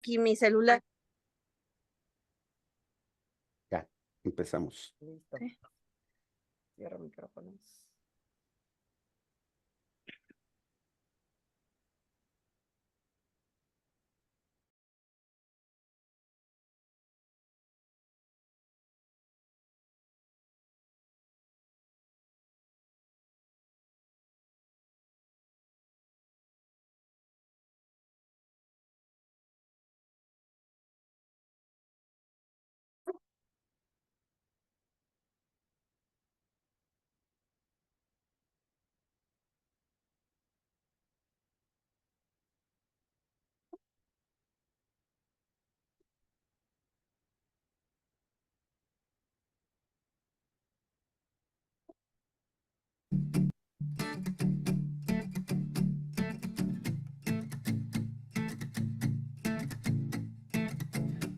Aquí mi celular. Ya, empezamos. Listo. Sí. Cierro micrófonos.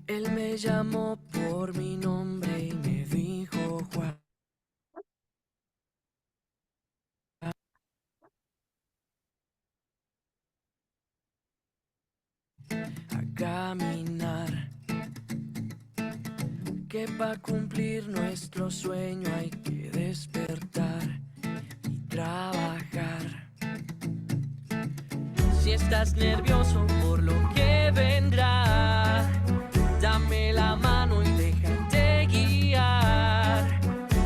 Él me llamó por mi nombre y me dijo Juan. A caminar, que para cumplir nuestro sueño hay que despertar y trabajar. Si estás nervioso por lo que vendrá, dame la mano y déjate guiar.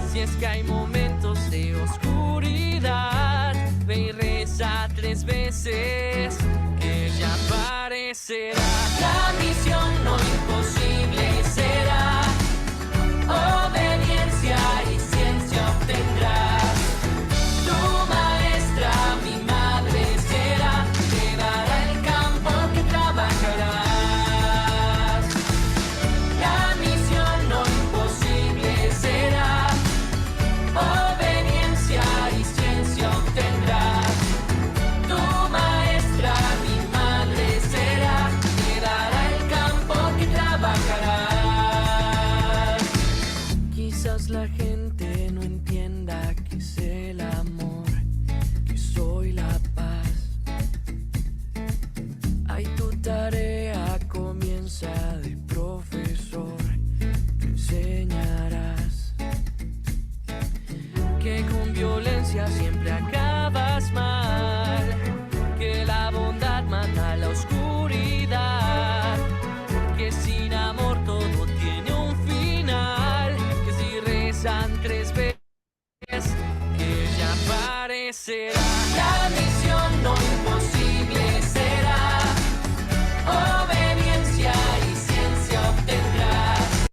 Si es que hay momentos de oscuridad, ve y reza 3 veces, que ya aparecerá. La misión no imposible será, obediencia y ciencia obtendrás. Tu maestra, mi madre será, te dará el campo que trabajarás. La misión no imposible será, obediencia y ciencia obtendrás. Tu maestra, mi madre será, te dará el campo que trabajarás. Quizás la gente no entienda que es el amor, que soy la paz. Ay, tu tarea comienza de profesor, te enseñarás que con violencia siempre acabas mal, que la bondad mata a la oscuridad, que sin amor todo tiene un final, que si rezan 3 veces, que ya aparecerá. La misión no imposible será, obediencia y ciencia obtendrás.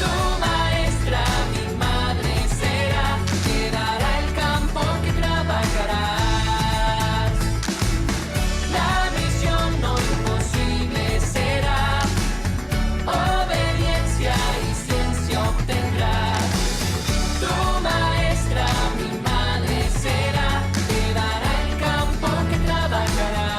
Tu maestra, mi madre será, te dará el campo que trabajarás. La misión no imposible será, obediencia y ciencia obtendrás. Tu maestra, mi madre será, te dará el campo que trabajarás.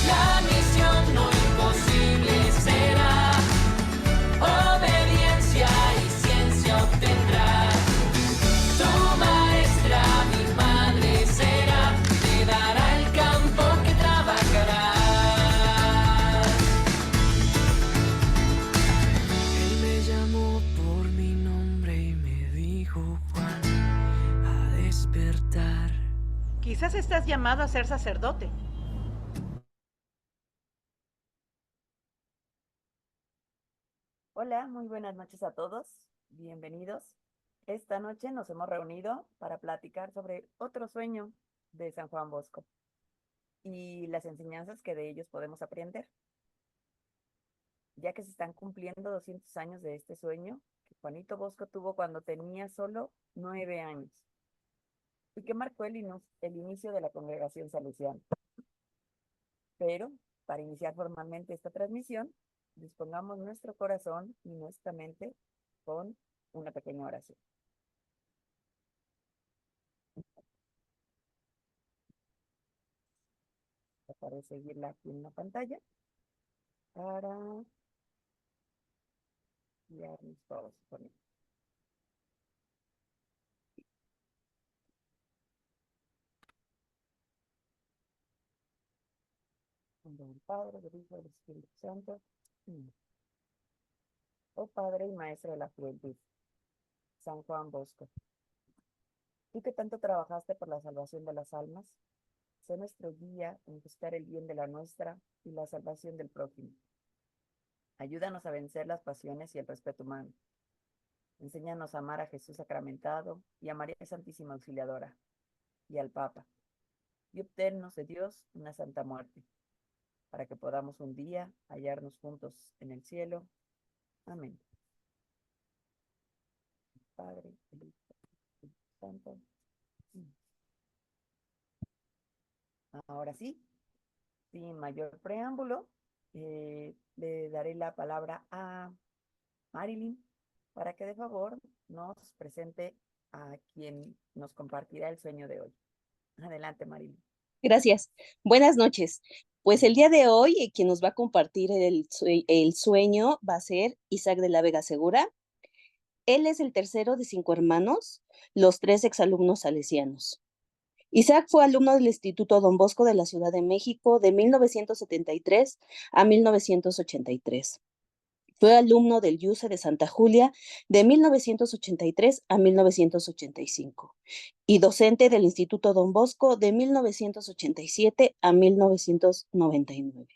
La misión no imposible será, obediencia y ciencia obtendrás. Tu maestra, mi madre será, te dará el campo que trabajarás. Él me llamó por mi nombre y me dijo Juan, a despertar. Quizás estás llamado a ser sacerdote. Hola, muy buenas noches a todos. Bienvenidos. Esta noche nos hemos reunido para platicar sobre otro sueño de San Juan Bosco y las enseñanzas que de ellos podemos aprender, ya que se están cumpliendo 200 años de este sueño que Juanito Bosco tuvo cuando tenía solo 9 años y que marcó el inicio de la congregación salesiana. Pero para iniciar formalmente esta transmisión, dispongamos nuestro corazón y nuestra mente con una pequeña oración. tratar de seguirla aquí en la pantalla para guiarnos todos con ella. En nombre del Padre, del Hijo y del Espíritu Santo. Amén. Oh Padre y Maestro de la juventud, San Juan Bosco, tú que tanto trabajaste por la salvación de las almas, sé nuestro guía en buscar el bien de la nuestra y la salvación del prójimo. Ayúdanos a vencer las pasiones y el respeto humano. Enséñanos a amar a Jesús sacramentado y a María Santísima Auxiliadora y al Papa, y obténnos de Dios una santa muerte, para que podamos un día hallarnos juntos en el cielo. Amén. Padre, el Hijo, el Espíritu Santo. Ahora sí, sin mayor preámbulo, le daré la palabra a Marilyn para que de favor nos presente a quien nos compartirá el sueño de hoy. Adelante, Marilyn. Gracias. Buenas noches. Pues el día de hoy, quien nos va a compartir el sueño va a ser Isaac de la Vega Segura. Él es el tercero de 5 hermanos, los 3 exalumnos salesianos. Isaac fue alumno del Instituto Don Bosco de la Ciudad de México de 1973 a 1983. Fue alumno del IUCE de Santa Julia de 1983 a 1985 y docente del Instituto Don Bosco de 1987 a 1999.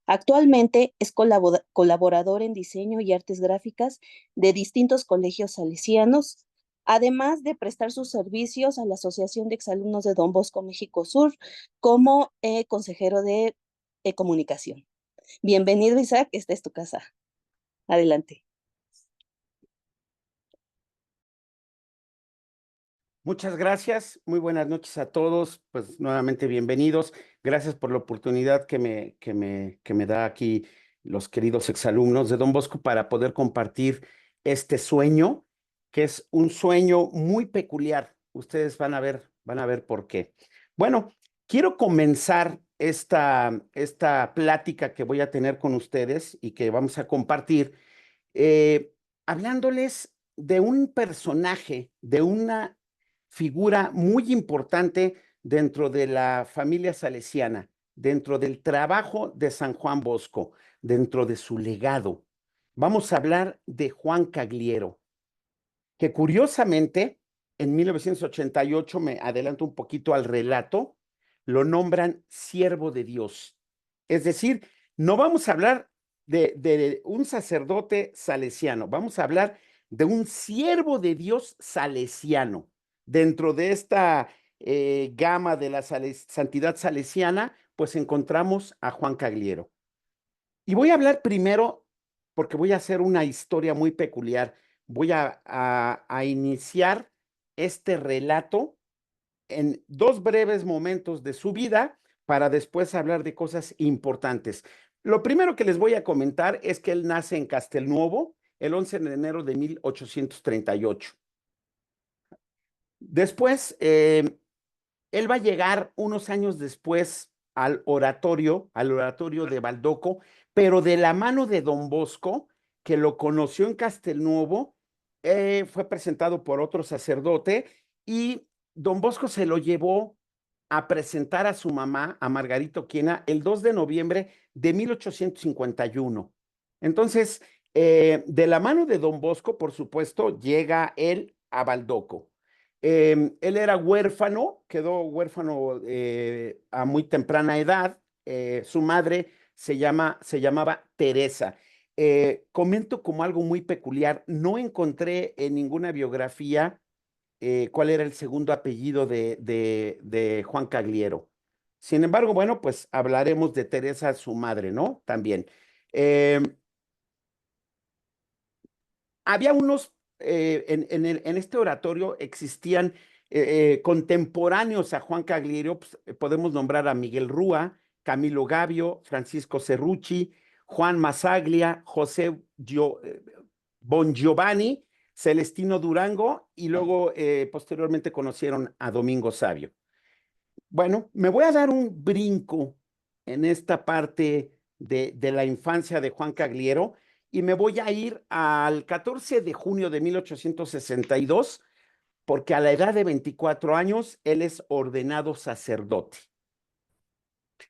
Actualmente es colaborador en diseño y artes gráficas de distintos colegios salesianos, además de prestar sus servicios a la Asociación de Exalumnos de Don Bosco México Sur como consejero de comunicación. Bienvenido, Isaac, esta es tu casa. Adelante. Muchas gracias, muy buenas noches a todos, pues nuevamente bienvenidos. Gracias por la oportunidad que me da aquí los queridos exalumnos de Don Bosco para poder compartir este sueño, que es un sueño muy peculiar. Ustedes van a ver por qué. Bueno, quiero comenzar esta plática que voy a tener con ustedes y que vamos a compartir, hablándoles de un personaje, de una figura muy importante dentro de la familia salesiana, dentro del trabajo de San Juan Bosco, dentro de su legado. Vamos a hablar de Juan Cagliero, que curiosamente en 1988, me adelanto un poquito al relato, lo nombran siervo de Dios. Es decir, no vamos a hablar de un sacerdote salesiano, vamos a hablar de un siervo de Dios salesiano. Dentro de esta gama de la santidad salesiana, pues encontramos a Juan Cagliero. Y voy a hablar primero, porque voy a hacer una historia muy peculiar. Voy a iniciar este relato en 2 breves momentos de su vida para después hablar de cosas importantes. Lo primero que les voy a comentar es que él nace en Castelnuovo el 11 de enero de 1838. Después, él va a llegar unos años después al oratorio de Baldoco, pero de la mano de Don Bosco, que lo conoció en Castelnuovo, fue presentado por otro sacerdote y Don Bosco se lo llevó a presentar a su mamá, a Margarita Oquina, el 2 de noviembre de 1851. Entonces, de la mano de Don Bosco, por supuesto, llega él a Baldoco. Él era huérfano, quedó huérfano a muy temprana edad. Su madre se llamaba Teresa. Comento como algo muy peculiar, no encontré en ninguna biografía cuál era el segundo apellido de Juan Cagliero. Sin embargo, bueno, pues hablaremos de Teresa, su madre, ¿no? También. Había unos, en este oratorio existían contemporáneos a Juan Cagliero, pues, podemos nombrar a Miguel Rúa, Camilo Gavio, Francisco Cerrucci, Juan Masaglia, José Bongiovanni, Celestino Durango y luego posteriormente conocieron a Domingo Savio. Bueno, me voy a dar un brinco en esta parte de la infancia de Juan Cagliero, y me voy a ir al 14 de junio de 1862, porque a la edad de 24 años él es ordenado sacerdote.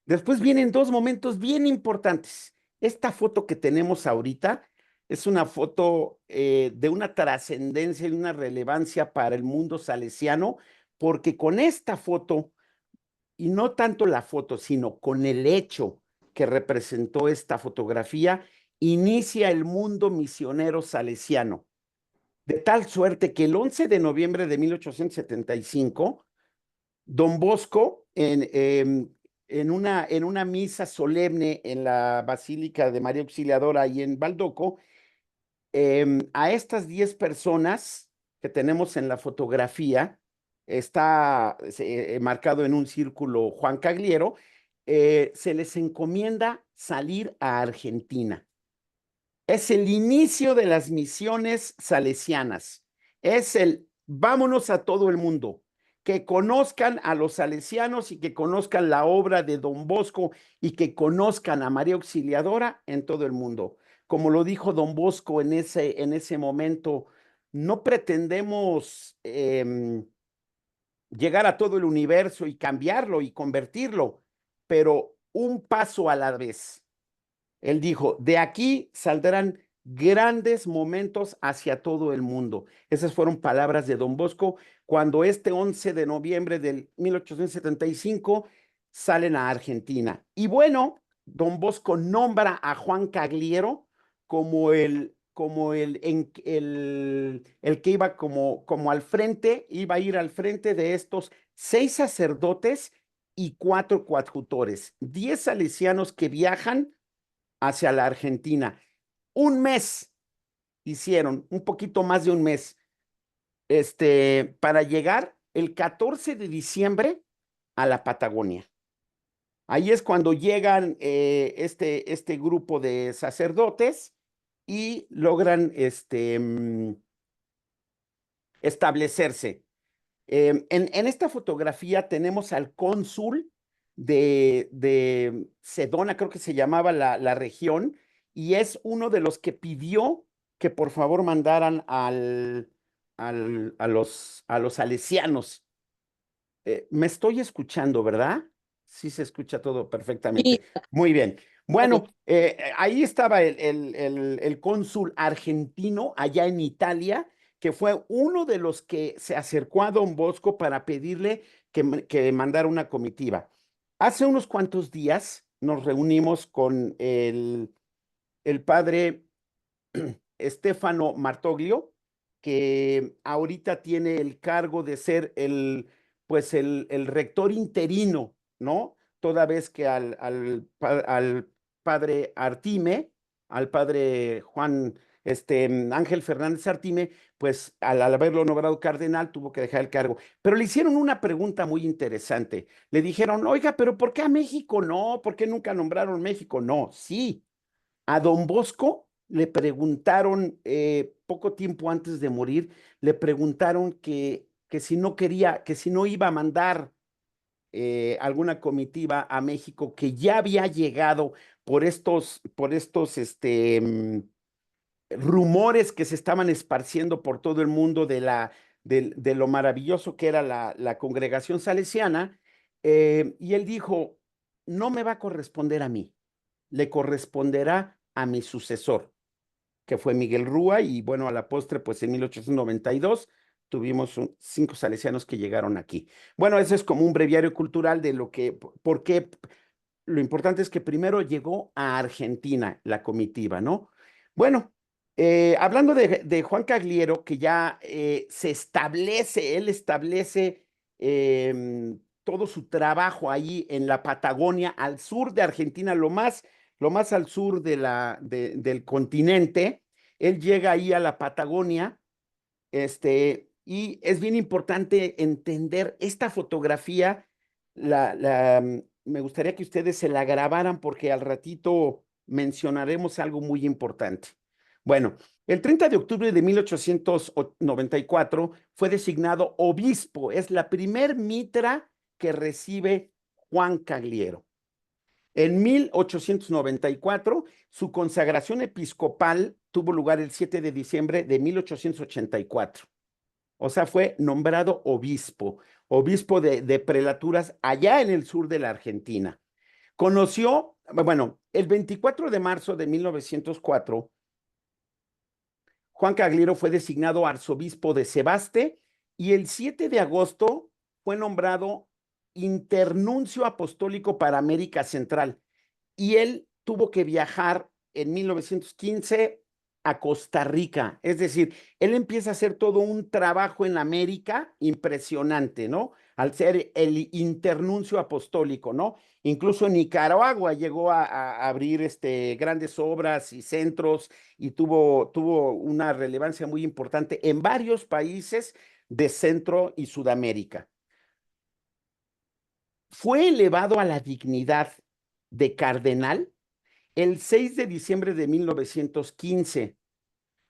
Después vienen dos momentos bien importantes. Esta foto que tenemos ahorita es una foto de una trascendencia y una relevancia para el mundo salesiano, porque con esta foto, y no tanto la foto, sino con el hecho que representó esta fotografía, inicia el mundo misionero salesiano. De tal suerte que el 11 de noviembre de 1875, Don Bosco, en una misa solemne en la Basílica de María Auxiliadora ahí en Baldoco, a estas 10 personas que tenemos en la fotografía, está marcado en un círculo Juan Cagliero, se les encomienda salir a Argentina. Es el inicio de las misiones salesianas. Es el vámonos a todo el mundo, que conozcan a los salesianos y que conozcan la obra de Don Bosco y que conozcan a María Auxiliadora en todo el mundo. Como lo dijo Don Bosco en ese momento, no pretendemos llegar a todo el universo y cambiarlo y convertirlo, pero un paso a la vez. Él dijo, de aquí saldrán grandes momentos hacia todo el mundo. Esas fueron palabras de Don Bosco cuando este 11 de noviembre del 1875 salen a Argentina. Y bueno, Don Bosco nombra a Juan Cagliero como el que iba como al frente, iba a ir al frente de estos 6 sacerdotes y 4 coadjutores, 10 salesianos que viajan hacia la Argentina. Un mes hicieron, un poquito más de un mes, para llegar el 14 de diciembre a la Patagonia. Ahí es cuando llegan este grupo de sacerdotes y logran establecerse. En esta fotografía tenemos al cónsul de Sedona, creo que se llamaba la región, y es uno de los que pidió que por favor mandaran a los salesianos. Me estoy escuchando, ¿verdad? Sí se escucha todo perfectamente. Sí. Muy bien. Bueno, ahí estaba el cónsul argentino allá en Italia, que fue uno de los que se acercó a Don Bosco para pedirle que mandara una comitiva. Hace unos cuantos días nos reunimos con el padre Stefano Martoglio, que ahorita tiene el cargo de ser el rector interino, ¿no? Toda vez que al padre Artime, al padre Juan Ángel Fernández Artime, pues al haberlo nombrado cardenal tuvo que dejar el cargo. Pero le hicieron una pregunta muy interesante. Le dijeron, oiga, pero ¿por qué a México no? ¿Por qué nunca nombraron México? No, sí. A Don Bosco le preguntaron, poco tiempo antes de morir, le preguntaron que si no quería, que si no iba a mandar alguna comitiva a México, que ya había llegado por estos rumores que se estaban esparciendo por todo el mundo de lo maravilloso que era la congregación salesiana, y él dijo, no me va a corresponder a mí, le corresponderá a mi sucesor, que fue Miguel Rúa, y bueno, a la postre, pues en 1892 tuvimos 5 salesianos que llegaron aquí. Bueno, eso es como un breviario cultural de por qué. Lo importante es que primero llegó a Argentina la comitiva, ¿no? Bueno, hablando de Juan Cagliero, que ya se establece, él establece todo su trabajo ahí en la Patagonia, al sur de Argentina, lo más al sur del continente. Él llega ahí a la Patagonia, y es bien importante entender esta fotografía, me gustaría que ustedes se la grabaran porque al ratito mencionaremos algo muy importante. Bueno, el 30 de octubre de 1894 fue designado obispo, es la primer mitra que recibe Juan Cagliero. En 1894, su consagración episcopal tuvo lugar el 7 de diciembre de 1884. O sea, fue nombrado obispo de prelaturas allá en el sur de la Argentina. Conoció, bueno, el 24 de marzo de 1904, Juan Cagliero fue designado arzobispo de Sebaste y el 7 de agosto fue nombrado internuncio apostólico para América Central. Y él tuvo que viajar en 1915 a Costa Rica. Es decir, él empieza a hacer todo un trabajo en América impresionante, ¿no? Al ser el internuncio apostólico, ¿no? Incluso en Nicaragua llegó a abrir grandes obras y centros y tuvo una relevancia muy importante en varios países de Centro y Sudamérica. Fue elevado a la dignidad de cardenal el 6 de diciembre de 1915.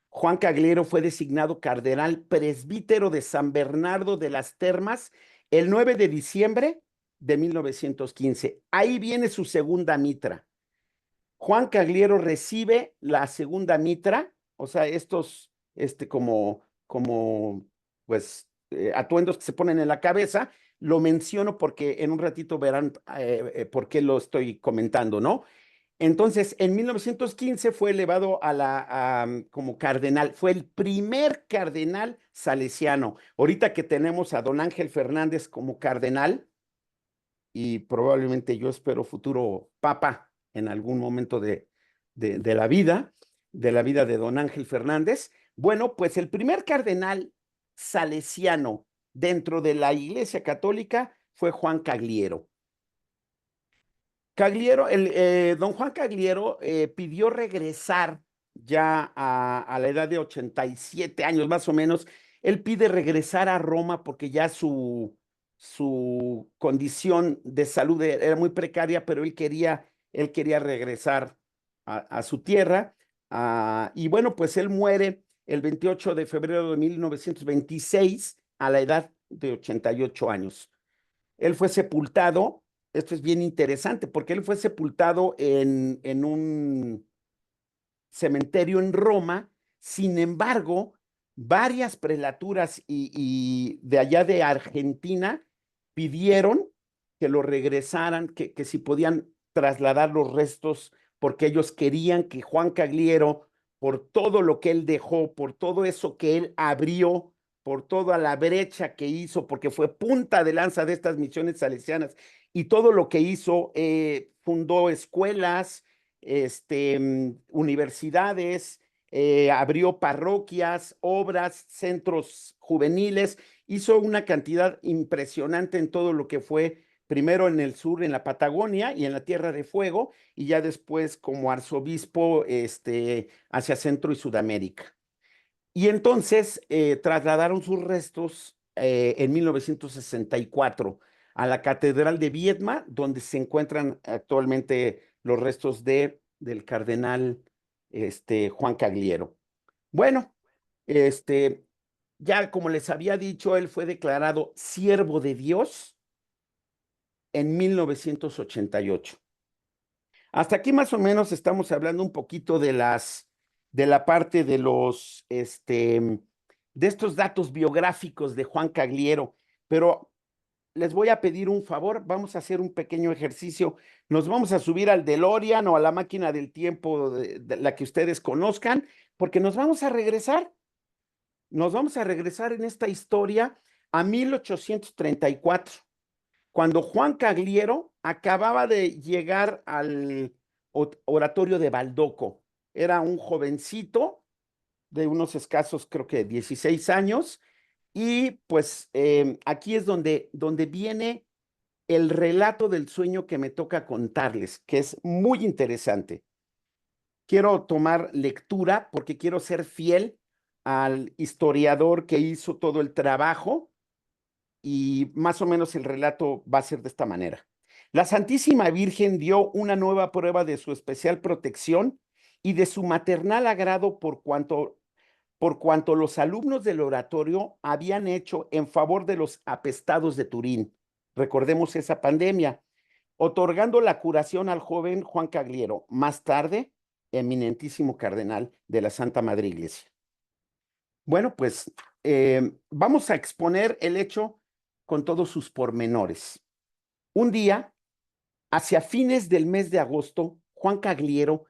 Juan Cagliero fue designado cardenal presbítero de San Bernardo de las Termas el 9 de diciembre de 1915. Ahí viene su segunda mitra. Juan Cagliero recibe la segunda mitra, o sea, estos pues atuendos que se ponen en la cabeza. Lo menciono porque en un ratito verán por qué lo estoy comentando, ¿no? Entonces, en 1915 fue elevado como cardenal. Fue el primer cardenal salesiano. Ahorita que tenemos a don Ángel Fernández como cardenal, y probablemente yo espero futuro papa en algún momento de la vida de don Ángel Fernández. Bueno, pues el primer cardenal salesiano dentro de la Iglesia Católica fue Juan Cagliero. Don Juan Cagliero pidió regresar ya a la edad de 87 años más o menos. Él pide regresar a Roma porque ya su condición de salud era muy precaria, pero él quería regresar a su tierra. Y bueno, pues él muere el 28 de febrero de 1926 a la edad de 88 años. Él fue sepultado. Esto es bien interesante porque él fue sepultado en un cementerio en Roma. Sin embargo, varias prelaturas y de allá de Argentina pidieron que lo regresaran, que si podían trasladar los restos, porque ellos querían que Juan Cagliero, por todo lo que él dejó, por todo eso que él abrió, por toda la brecha que hizo, porque fue punta de lanza de estas misiones salesianas, y todo lo que hizo, fundó escuelas, universidades, abrió parroquias, obras, centros juveniles, hizo una cantidad impresionante en todo lo que fue, primero en el sur, en la Patagonia y en la Tierra de Fuego, y ya después como arzobispo hacia Centro y Sudamérica. Y entonces trasladaron sus restos en 1964 a la Catedral de Viedma, donde se encuentran actualmente los restos del cardenal Juan Cagliero. Bueno, ya como les había dicho, él fue declarado siervo de Dios en 1988. Hasta aquí más o menos estamos hablando un poquito de la parte de de estos datos biográficos de Juan Cagliero, pero les voy a pedir un favor, vamos a hacer un pequeño ejercicio, nos vamos a subir al DeLorean o a la máquina del tiempo de la que ustedes conozcan, porque nos vamos a regresar en esta historia a 1834, cuando Juan Cagliero acababa de llegar al oratorio de Baldoco. Era un jovencito de unos escasos, creo que 16 años, y pues aquí es donde viene el relato del sueño que me toca contarles, que es muy interesante. Quiero tomar lectura porque quiero ser fiel al historiador que hizo todo el trabajo y más o menos el relato va a ser de esta manera. La Santísima Virgen dio una nueva prueba de su especial protección y de su maternal agrado por cuanto los alumnos del oratorio habían hecho en favor de los apestados de Turín. Recordemos esa pandemia. otorgando la curación al joven Juan Cagliero, más tarde eminentísimo cardenal de la Santa Madre Iglesia. Bueno, pues vamos a exponer el hecho con todos sus pormenores. Un día, hacia fines del mes de agosto, Juan Cagliero,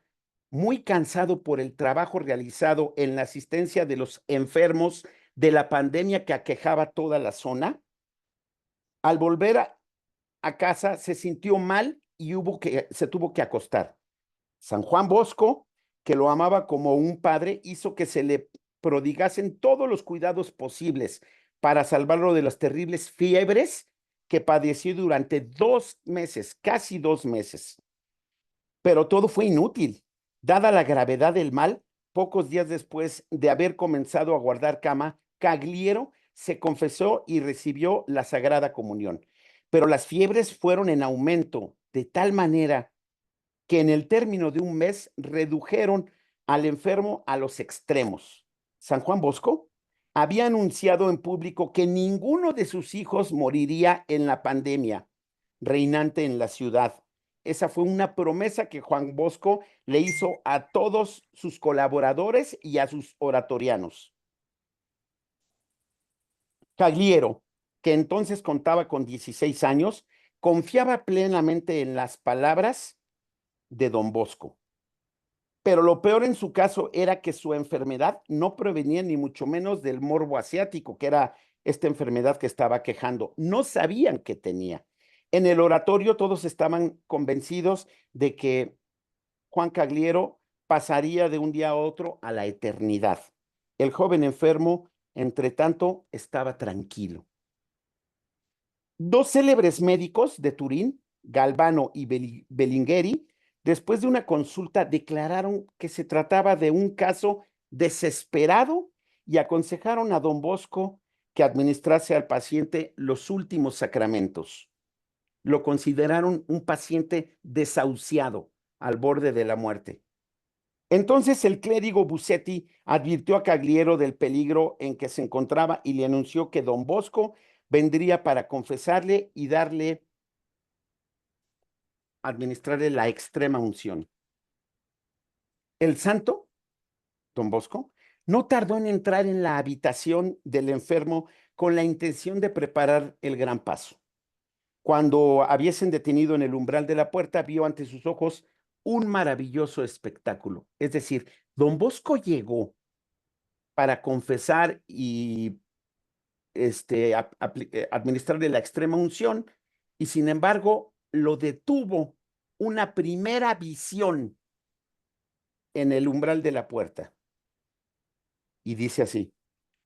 muy cansado por el trabajo realizado en la asistencia de los enfermos de la pandemia que aquejaba toda la zona, al volver a casa se sintió mal y se tuvo que acostar. San Juan Bosco, que lo amaba como un padre, hizo que se le prodigasen todos los cuidados posibles para salvarlo de las terribles fiebres que padeció durante 2 meses, casi 2 meses. Pero todo fue inútil. Dada la gravedad del mal, pocos días después de haber comenzado a guardar cama, Cagliero se confesó y recibió la Sagrada Comunión. Pero las fiebres fueron en aumento, de tal manera que en el término de un mes redujeron al enfermo a los extremos. San Juan Bosco había anunciado en público que ninguno de sus hijos moriría en la pandemia reinante en la ciudad. Esa fue una promesa que Juan Bosco le hizo a todos sus colaboradores y a sus oratorianos. Cagliero, que entonces contaba con 16 años, confiaba plenamente en las palabras de don Bosco. Pero lo peor en su caso era que su enfermedad no provenía ni mucho menos del morbo asiático, que era esta enfermedad que estaba quejando. No sabían que tenía. En el oratorio todos estaban convencidos de que Juan Cagliero pasaría de un día a otro a la eternidad. El joven enfermo, entre tanto, estaba tranquilo. 2 célebres médicos de Turín, Galvano y Bellingheri, después de una consulta, declararon que se trataba de un caso desesperado y aconsejaron a don Bosco que administrase al paciente los últimos sacramentos. Lo consideraron un paciente desahuciado, al borde de la muerte. Entonces el clérigo Busetti advirtió a Cagliero del peligro en que se encontraba y le anunció que don Bosco vendría para confesarle y administrarle la extrema unción. El santo, don Bosco, no tardó en entrar en la habitación del enfermo con la intención de preparar el gran paso. Cuando hubiesen detenido en el umbral de la puerta, vio ante sus ojos un maravilloso espectáculo. Es decir, don Bosco llegó para confesar y administrarle la extrema unción, y sin embargo lo detuvo una primera visión en el umbral de la puerta. Y dice así: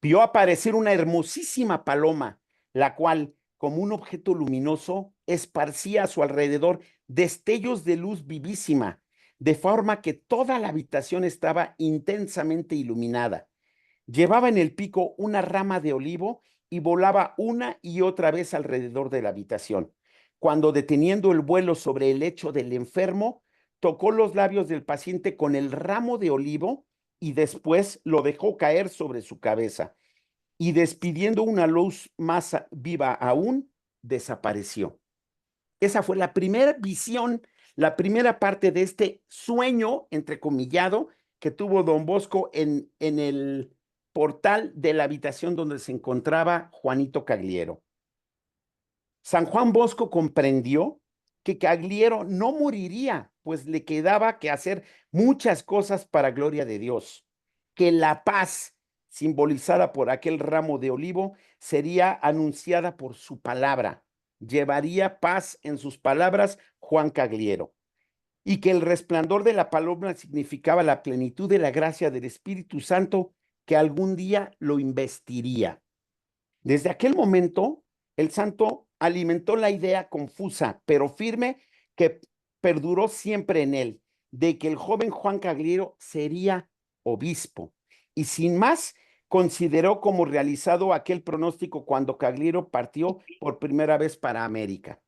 vio aparecer una hermosísima paloma, la cual, como un objeto luminoso, esparcía a su alrededor destellos de luz vivísima, de forma que toda la habitación estaba intensamente iluminada. Llevaba en el pico una rama de olivo y volaba una y otra vez alrededor de la habitación. Cuando, deteniendo el vuelo sobre el lecho del enfermo, tocó los labios del paciente con el ramo de olivo y después lo dejó caer sobre su cabeza. Y despidiendo una luz más viva aún, desapareció. Esa fue la primera visión, la primera parte de este sueño, entrecomillado, que tuvo don Bosco en el portal de la habitación donde se encontraba Juanito Cagliero. San Juan Bosco comprendió que Cagliero no moriría, pues le quedaba que hacer muchas cosas para gloria de Dios, que la paz simbolizada por aquel ramo de olivo sería anunciada por su palabra. Llevaría paz en sus palabras Juan Cagliero, y que el resplandor de la paloma significaba la plenitud de la gracia del Espíritu Santo que algún día lo investiría. Desde aquel momento, el santo alimentó la idea confusa, pero firme, que perduró siempre en él, de que el joven Juan Cagliero sería obispo. Y sin más, consideró como realizado aquel pronóstico cuando Cagliero partió por primera vez para América.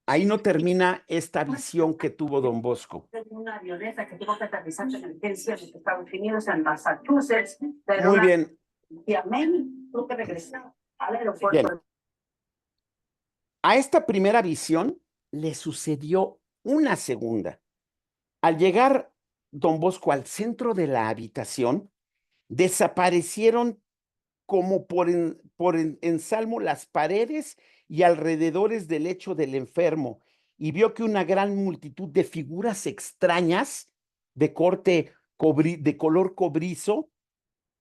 Ahí no termina esta visión que tuvo don Bosco. Una avioneta que tuvo que aterrizar de emergencia en Estados Unidos, en Massachusetts. Muy bien. Y a Maine, tuvo que regresar al aeropuerto. Bien. A esta primera visión le sucedió una segunda. Al llegar don Bosco al centro de la habitación, desaparecieron como por ensalmo las paredes y alrededores del lecho del enfermo, y vio que una gran multitud de figuras extrañas de de color cobrizo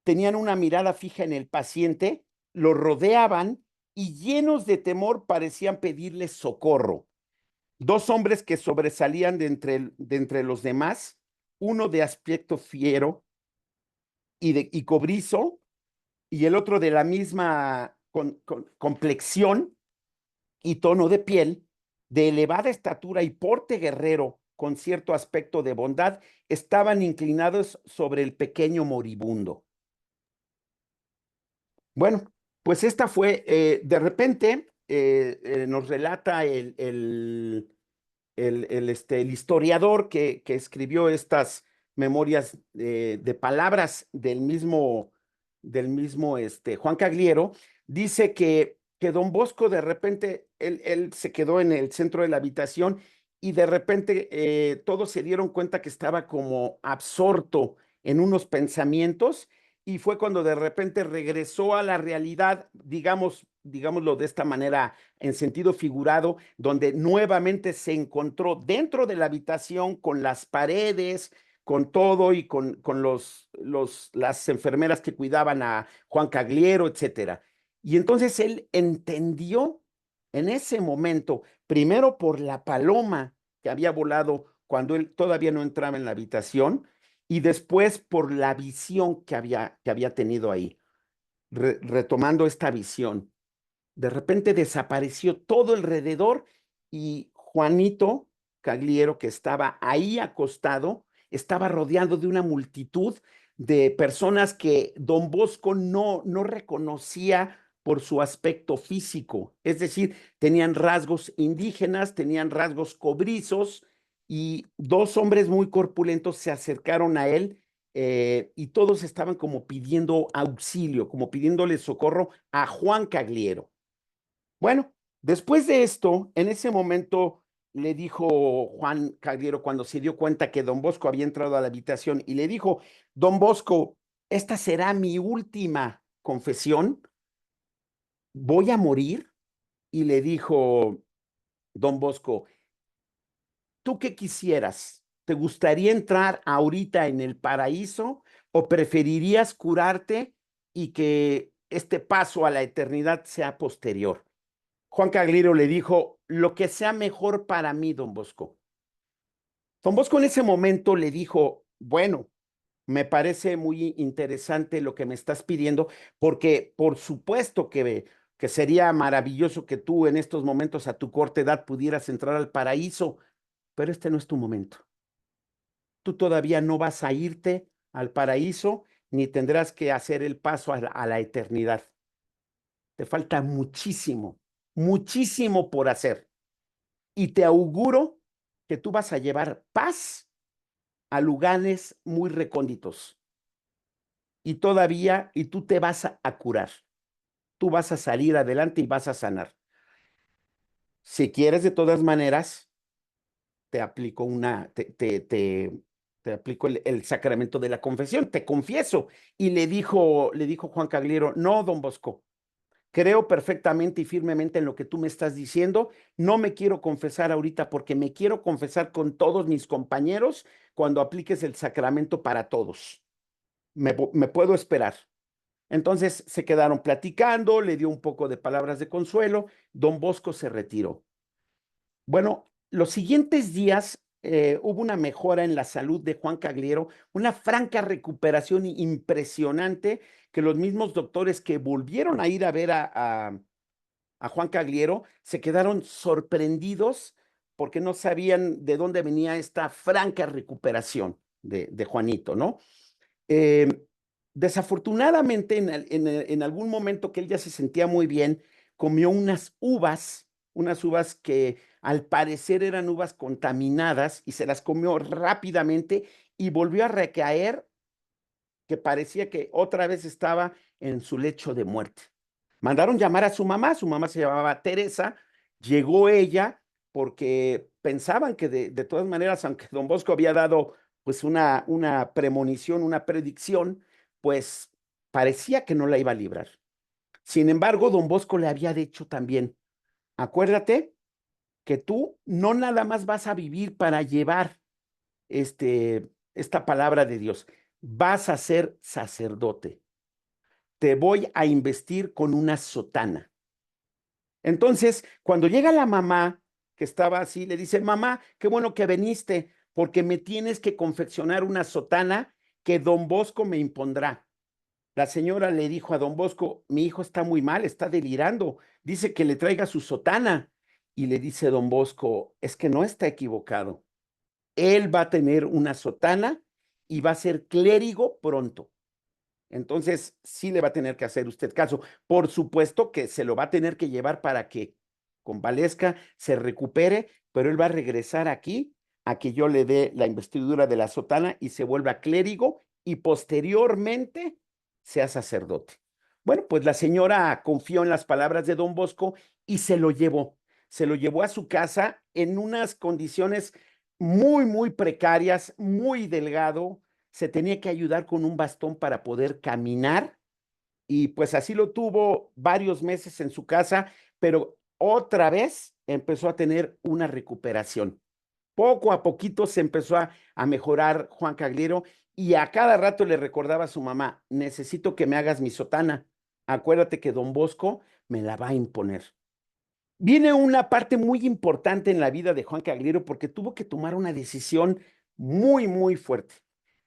tenían una mirada fija en el paciente, lo rodeaban y llenos de temor parecían pedirle socorro. Dos hombres que sobresalían de entre los demás, uno de aspecto fiero y cobrizo, y el otro de la misma complexión y tono de piel, de elevada estatura y porte guerrero, con cierto aspecto de bondad, estaban inclinados sobre el pequeño moribundo. Bueno, pues esta fue, de repente, nos relata el historiador que escribió estas memorias de palabras del mismo Juan Cagliero, dice que don Bosco de repente, él se quedó en el centro de la habitación y de repente todos se dieron cuenta que estaba como absorto en unos pensamientos y fue cuando de repente regresó a la realidad, digámoslo de esta manera, en sentido figurado, donde nuevamente se encontró dentro de la habitación con las paredes, con todo y con las enfermeras que cuidaban a Juan Cagliero, etcétera. Y entonces él entendió en ese momento, primero por la paloma que había volado cuando él todavía no entraba en la habitación, y después por la visión que había tenido ahí. Retomando esta visión, de repente desapareció todo alrededor y Juanito Cagliero, que estaba ahí acostado, estaba rodeado de una multitud de personas que don Bosco no reconocía por su aspecto físico. Es decir, tenían rasgos indígenas, tenían rasgos cobrizos, y dos hombres muy corpulentos se acercaron a él, y todos estaban como pidiendo auxilio, como pidiéndole socorro a Juan Cagliero. Bueno, después de esto, en ese momento le dijo Juan Cagliero, cuando se dio cuenta que don Bosco había entrado a la habitación, y le dijo: don Bosco, esta será mi última confesión, voy a morir. Y le dijo don Bosco: ¿tú qué quisieras? ¿Te gustaría entrar ahorita en el paraíso o preferirías curarte y que este paso a la eternidad sea posterior? Juan Cagliero le dijo: lo que sea mejor para mí, don Bosco. Don Bosco en ese momento le dijo: bueno, me parece muy interesante lo que me estás pidiendo, porque por supuesto que sería maravilloso que tú en estos momentos a tu corta edad pudieras entrar al paraíso, pero este no es tu momento. Tú todavía no vas a irte al paraíso, ni tendrás que hacer el paso a la eternidad. Te falta muchísimo, muchísimo por hacer. Y te auguro que tú vas a llevar paz a lugares muy recónditos. Y tú te vas a curar. Tú vas a salir adelante y vas a sanar. Si quieres, de todas maneras, te aplico te aplico el sacramento de la confesión, te confieso. Y le dijo Juan Cagliero: no, don Bosco, creo perfectamente y firmemente en lo que tú me estás diciendo. No me quiero confesar ahorita porque me quiero confesar con todos mis compañeros cuando apliques el sacramento para todos. Me puedo esperar. Entonces se quedaron platicando, le dio un poco de palabras de consuelo, don Bosco se retiró. Bueno, los siguientes días hubo una mejora en la salud de Juan Cagliero, una franca recuperación impresionante, que los mismos doctores que volvieron a ir a ver a Juan Cagliero se quedaron sorprendidos porque no sabían de dónde venía esta franca recuperación de Juanito, ¿no? Eh, Desafortunadamente, en algún momento que él ya se sentía muy bien, comió unas uvas que al parecer eran uvas contaminadas, y se las comió rápidamente y volvió a recaer, que parecía que otra vez estaba en su lecho de muerte. Mandaron llamar a su mamá se llamaba Teresa, Llegó ella porque pensaban que de todas maneras, aunque don Bosco había dado pues una premonición, una predicción, pues parecía que no la iba a librar. Sin embargo, don Bosco le había dicho también, acuérdate que tú no nada más vas a vivir para llevar esta palabra de Dios, vas a ser sacerdote, te voy a investir con una sotana. Entonces, cuando llega la mamá, que estaba así, le dice, mamá, qué bueno que viniste, porque me tienes que confeccionar una sotana que don Bosco me impondrá. La señora le dijo a don Bosco, mi hijo está muy mal, está delirando, dice que le traiga su sotana. Y le dice don Bosco, es que no está equivocado. Él va a tener una sotana y va a ser clérigo pronto. Entonces, sí le va a tener que hacer usted caso. Por supuesto que se lo va a tener que llevar para que convalezca, se recupere, pero él va a regresar aquí a que yo le dé la investidura de la sotana y se vuelva clérigo y posteriormente sea sacerdote. Bueno, pues la señora confió en las palabras de don Bosco y se lo llevó. Se lo llevó a su casa en unas condiciones muy, muy precarias, muy delgado. Se tenía que ayudar con un bastón para poder caminar y pues así lo tuvo varios meses en su casa, pero otra vez empezó a tener una recuperación. Poco a poquito se empezó a mejorar Juan Cagliero y a cada rato le recordaba a su mamá, necesito que me hagas mi sotana. Acuérdate que don Bosco me la va a imponer. Viene una parte muy importante en la vida de Juan Cagliero porque tuvo que tomar una decisión muy, muy fuerte.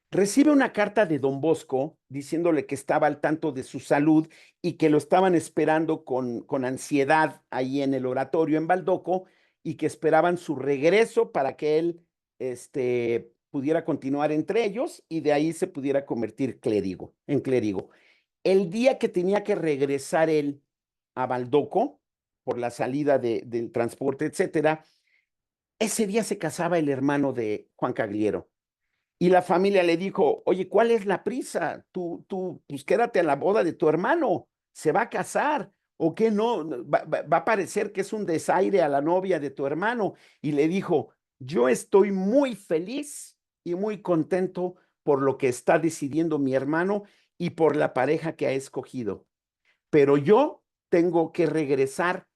Recibe una carta de don Bosco diciéndole que estaba al tanto de su salud y que lo estaban esperando con ansiedad ahí en el oratorio en Baldoco y que esperaban su regreso para que él pudiera continuar entre ellos y de ahí se pudiera convertir en clérigo. El día que tenía que regresar él a Baldoco por la salida del transporte, etcétera, ese día se casaba el hermano de Juan Cagliero. Y la familia le dijo, oye, ¿cuál es la prisa? Pues quédate a la boda de tu hermano, se va a casar, ¿o qué no? Va a parecer que es un desaire a la novia de tu hermano. Y le dijo, yo estoy muy feliz y muy contento por lo que está decidiendo mi hermano y por la pareja que ha escogido. Pero yo tengo que regresar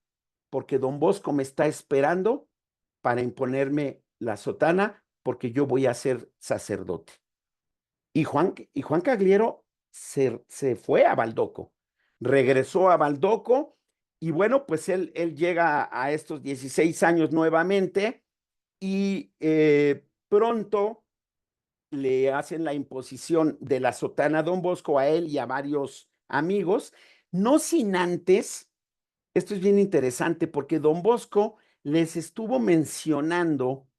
porque don Bosco me está esperando para imponerme la sotana porque yo voy a ser sacerdote. Y Juan Cagliero se fue a Baldoco, regresó a Baldoco y bueno, pues él llega a estos 16 años nuevamente y pronto le hacen la imposición de la sotana a don Bosco, a él y a varios amigos, no sin antes, esto es bien interesante porque don Bosco les estuvo mencionando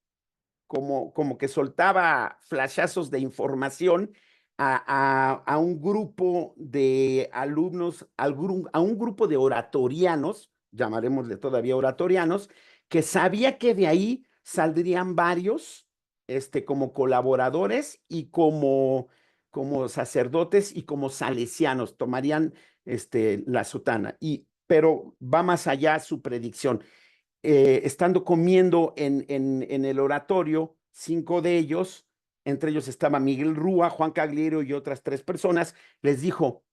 como que soltaba flashazos de información a un grupo de alumnos, a un grupo de oratorianos, llamaremosle todavía oratorianos, que sabía que de ahí saldrían varios como colaboradores y como sacerdotes y como salesianos, tomarían la sotana. Pero va más allá su predicción. Estando comiendo en el oratorio, 5 de ellos, entre ellos estaba Miguel Rúa, Juan Cagliero y otras 3 personas, les dijo,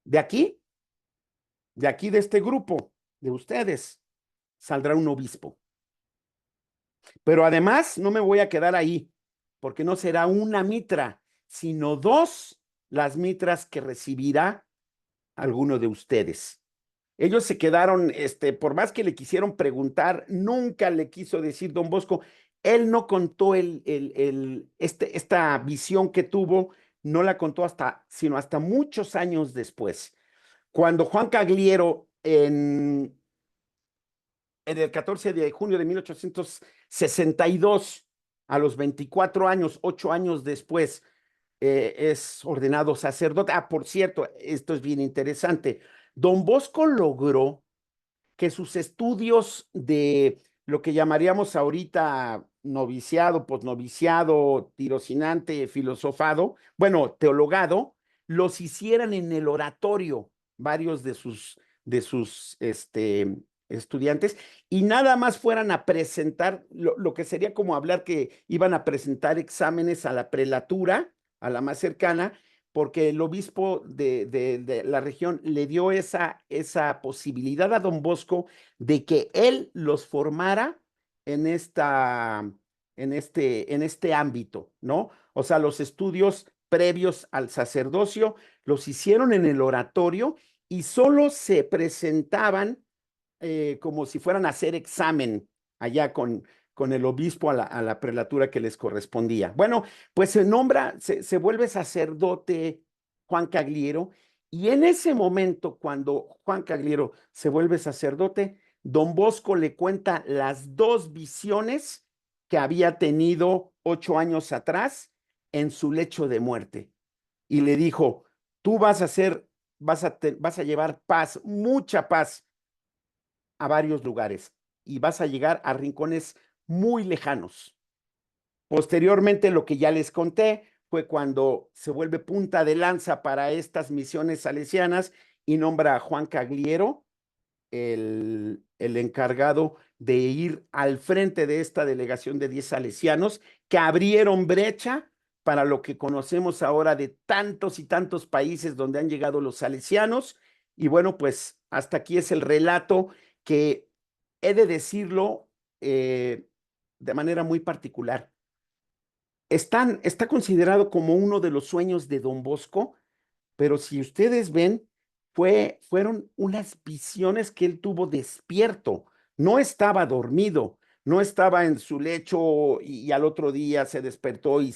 de aquí de este grupo, de ustedes, saldrá un obispo. Pero además no me voy a quedar ahí, porque no será una mitra, sino 2 las mitras que recibirá alguno de ustedes. Ellos se quedaron, por más que le quisieron preguntar, nunca le quiso decir don Bosco, él no contó esta visión que tuvo, no la contó sino hasta muchos años después. Cuando Juan Cagliero en el 14 de junio de 1862, a los 24 años, 8 años después, es ordenado sacerdote. Por cierto, esto es bien interesante. Don Bosco logró que sus estudios de lo que llamaríamos ahorita noviciado, posnoviciado, tirocinante, filosofado, bueno, teologado, los hicieran en el oratorio, varios de sus estudiantes, y nada más fueran a presentar, lo que sería como hablar que iban a presentar exámenes a la prelatura, a la más cercana, porque el obispo de la región le dio esa posibilidad a don Bosco de que él los formara en este ámbito, ¿no? O sea, los estudios previos al sacerdocio los hicieron en el oratorio y solo se presentaban como si fueran a hacer examen allá con el obispo a la prelatura que les correspondía. Bueno, pues se vuelve sacerdote Juan Cagliero, y en ese momento, cuando Juan Cagliero se vuelve sacerdote, don Bosco le cuenta las dos visiones que había tenido 8 años atrás en su lecho de muerte. Y le dijo, tú vas a llevar paz, mucha paz a varios lugares y vas a llegar a rincones muy lejanos. Posteriormente, lo que ya les conté fue cuando se vuelve punta de lanza para estas misiones salesianas y nombra a Juan Cagliero el encargado de ir al frente de esta delegación de 10 salesianos que abrieron brecha para lo que conocemos ahora de tantos y tantos países donde han llegado los salesianos. Y bueno, pues hasta aquí es el relato que he de decirlo de manera muy particular. Está considerado como uno de los sueños de don Bosco, pero si ustedes ven, fueron unas visiones que él tuvo despierto. No estaba dormido, no estaba en su lecho y al otro día se despertó y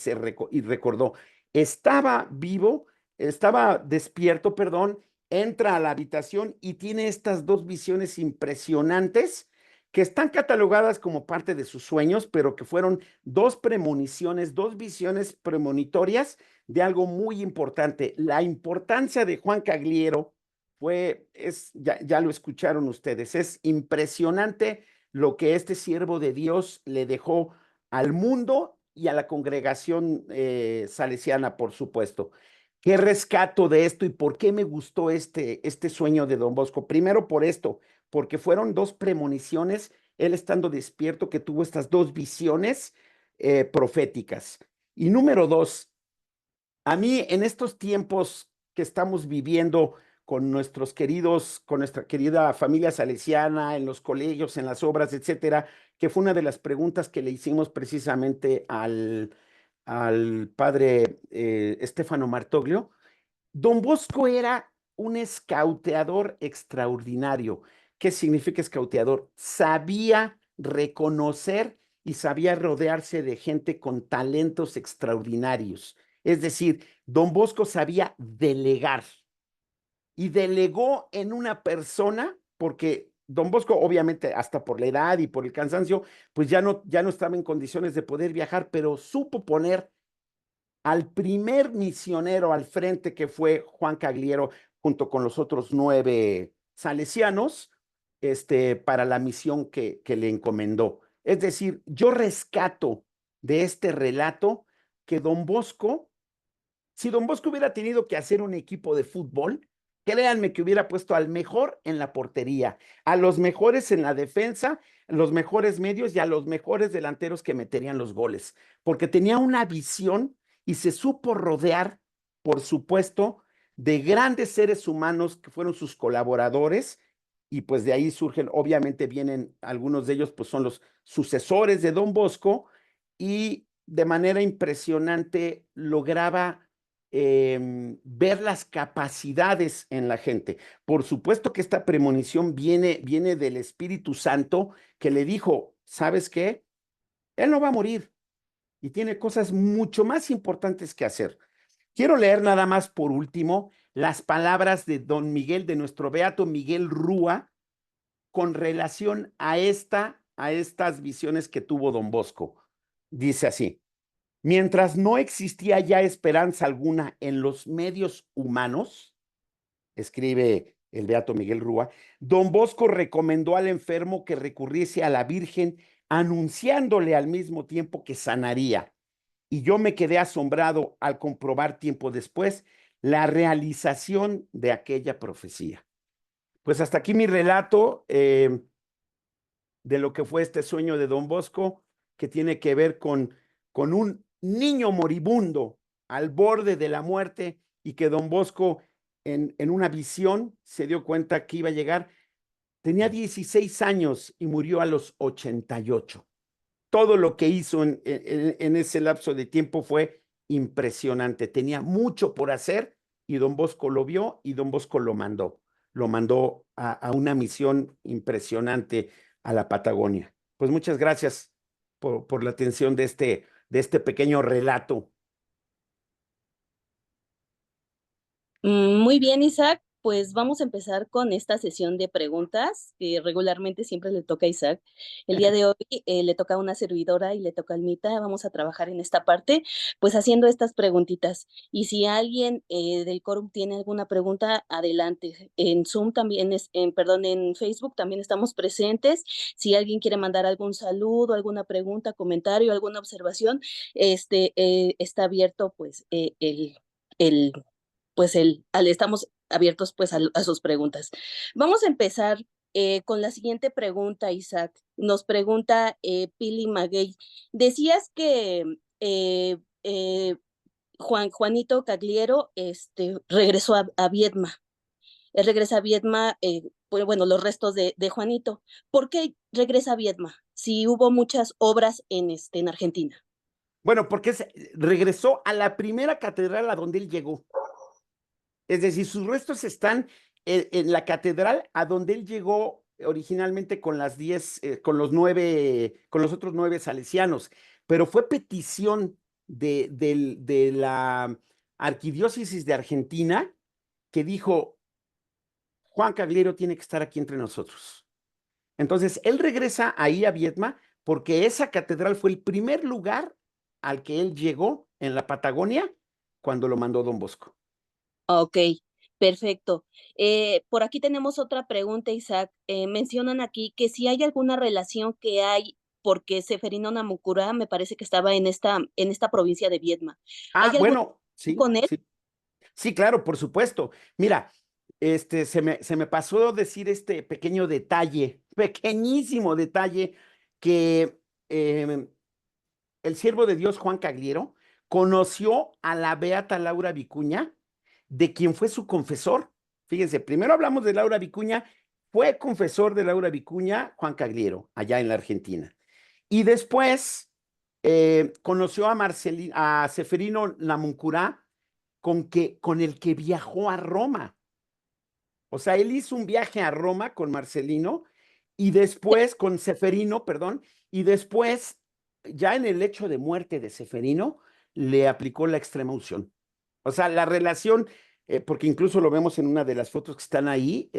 recordó. Estaba vivo, estaba despierto, perdón, entra a la habitación y tiene estas dos visiones impresionantes que están catalogadas como parte de sus sueños, pero que fueron dos premoniciones, dos visiones premonitorias de algo muy importante. La importancia de Juan Cagliero ya lo escucharon ustedes, es impresionante lo que este siervo de Dios le dejó al mundo y a la congregación salesiana, por supuesto. ¿Qué rescato de esto y por qué me gustó este sueño de don Bosco? Primero por esto, porque fueron dos premoniciones, él estando despierto, que tuvo estas dos visiones proféticas. Y número dos, a mí en estos tiempos que estamos viviendo con nuestra querida familia salesiana, en los colegios, en las obras, etcétera, que fue una de las preguntas que le hicimos precisamente al padre Stefano Martoglio. Don Bosco era un escauteador extraordinario. ¿Qué significa escauteador? Sabía reconocer y sabía rodearse de gente con talentos extraordinarios. Es decir, don Bosco sabía delegar y delegó en una persona, porque don Bosco, obviamente, hasta por la edad y por el cansancio, pues ya no estaba en condiciones de poder viajar, pero supo poner al primer misionero al frente, que fue Juan Cagliero, junto con los otros 9 salesianos, para la misión que le encomendó. Es decir, yo rescato de este relato que don Bosco, si don Bosco hubiera tenido que hacer un equipo de fútbol, créanme que hubiera puesto al mejor en la portería, a los mejores en la defensa, los mejores medios y a los mejores delanteros que meterían los goles, porque tenía una visión y se supo rodear, por supuesto, de grandes seres humanos que fueron sus colaboradores, y pues de ahí surgen, obviamente vienen algunos de ellos, pues son los sucesores de don Bosco, y de manera impresionante lograba ver las capacidades en la gente. Por supuesto que esta premonición viene del Espíritu Santo, que le dijo, ¿sabes qué? Él no va a morir y tiene cosas mucho más importantes que hacer. Quiero leer nada más por último las palabras de don Miguel, de nuestro beato Miguel Rúa, con relación a estas visiones que tuvo don Bosco. Dice así: mientras no existía ya esperanza alguna en los medios humanos, escribe el beato Miguel Rúa, don Bosco recomendó al enfermo que recurriese a la Virgen, anunciándole al mismo tiempo que sanaría. Y yo me quedé asombrado al comprobar tiempo después la realización de aquella profecía. Pues hasta aquí mi relato. de lo que fue este sueño de Don Bosco, que tiene que ver con un niño moribundo al borde de la muerte y que Don Bosco en una visión se dio cuenta que iba a llegar. Tenía 16 años y murió a los 88. Todo lo que hizo en ese lapso de tiempo fue impresionante. Tenía mucho por hacer y Don Bosco lo vio y Don Bosco lo mandó. Lo mandó a una misión impresionante a la Patagonia. Pues muchas gracias por la atención de este pequeño relato. Muy bien, Isaac. Pues vamos a empezar con esta sesión de preguntas que regularmente siempre le toca a Isaac. El día de hoy le toca a una servidora y le toca a Almita. Vamos a trabajar en esta parte, pues haciendo estas preguntitas. Y si alguien del quórum tiene alguna pregunta, adelante. En Zoom también perdón, en Facebook también estamos presentes. Si alguien quiere mandar algún saludo, alguna pregunta, comentario, alguna observación, está abierto pues estamos abiertos pues a sus preguntas. Vamos a empezar con la siguiente pregunta, Isaac. Nos pregunta Pili Maguey. Decías que Juanito Cagliero regresó a Viedma. Él regresa a Viedma, pues, bueno, los restos de Juanito. ¿Por qué regresa a Viedma? Si hubo muchas obras en Argentina. Bueno, porque regresó a la primera catedral a donde él llegó. Es decir, sus restos están en la catedral a donde él llegó originalmente con con los otros 9 salesianos, pero fue petición de la Arquidiócesis de Argentina que dijo, Juan Cagliero tiene que estar aquí entre nosotros. Entonces, él regresa ahí a Viedma porque esa catedral fue el primer lugar al que él llegó en la Patagonia cuando lo mandó Don Bosco. Ok, perfecto. Por aquí tenemos otra pregunta, Isaac. Mencionan aquí que si hay alguna relación que hay, porque Seferino Namuncurá me parece que estaba en esta provincia de Viedma. ¿Hay alguna Bueno, sí, con él? sí. Sí, claro, por supuesto. Mira, se me pasó decir este pequeño detalle, pequeñísimo detalle, que el siervo de Dios Juan Cagliero conoció a la beata Laura Vicuña, de quien fue su confesor. Fíjense, primero hablamos de Laura Vicuña, fue confesor de Laura Vicuña, Juan Cagliero, allá en la Argentina. Y después conoció a Seferino Namuncurá, con el que viajó a Roma. O sea, él hizo un viaje a Roma con Marcelino y después, con Seferino, perdón, y después, ya en el lecho de muerte de Seferino, le aplicó la extrema unción. O sea, la relación, porque incluso lo vemos en una de las fotos que están ahí,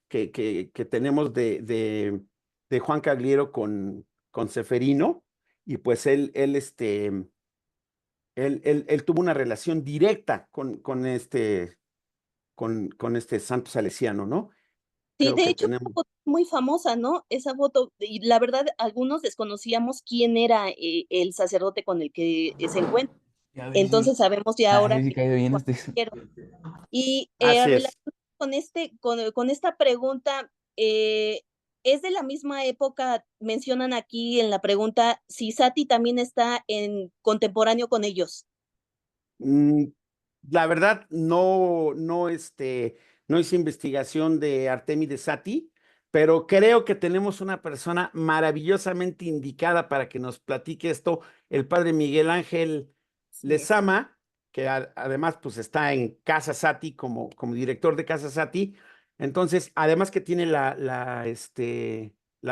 que tenemos de Juan Cagliero con Seferino, y pues él tuvo una relación directa con este santo salesiano, ¿no? Sí, Creo de que hecho, tenemos. una foto muy famosa, ¿no? Esa foto, y la verdad, algunos desconocíamos quién era el sacerdote con el que se encuentra. A ver si, Entonces sabemos ya a ahora ver si que cae bien Juan este. Cagliero. Y Así es. relacionado con esta pregunta, es de la misma época, mencionan aquí en la pregunta, si Sati también está en contemporáneo con ellos. La verdad, no hice investigación de Artemides Sati, pero creo que tenemos una persona maravillosamente indicada para que nos platique esto, el padre Miguel Ángel Sí. Lezama, que además pues está en Casa Sati como director de Casa Sati. Entonces, además que tiene la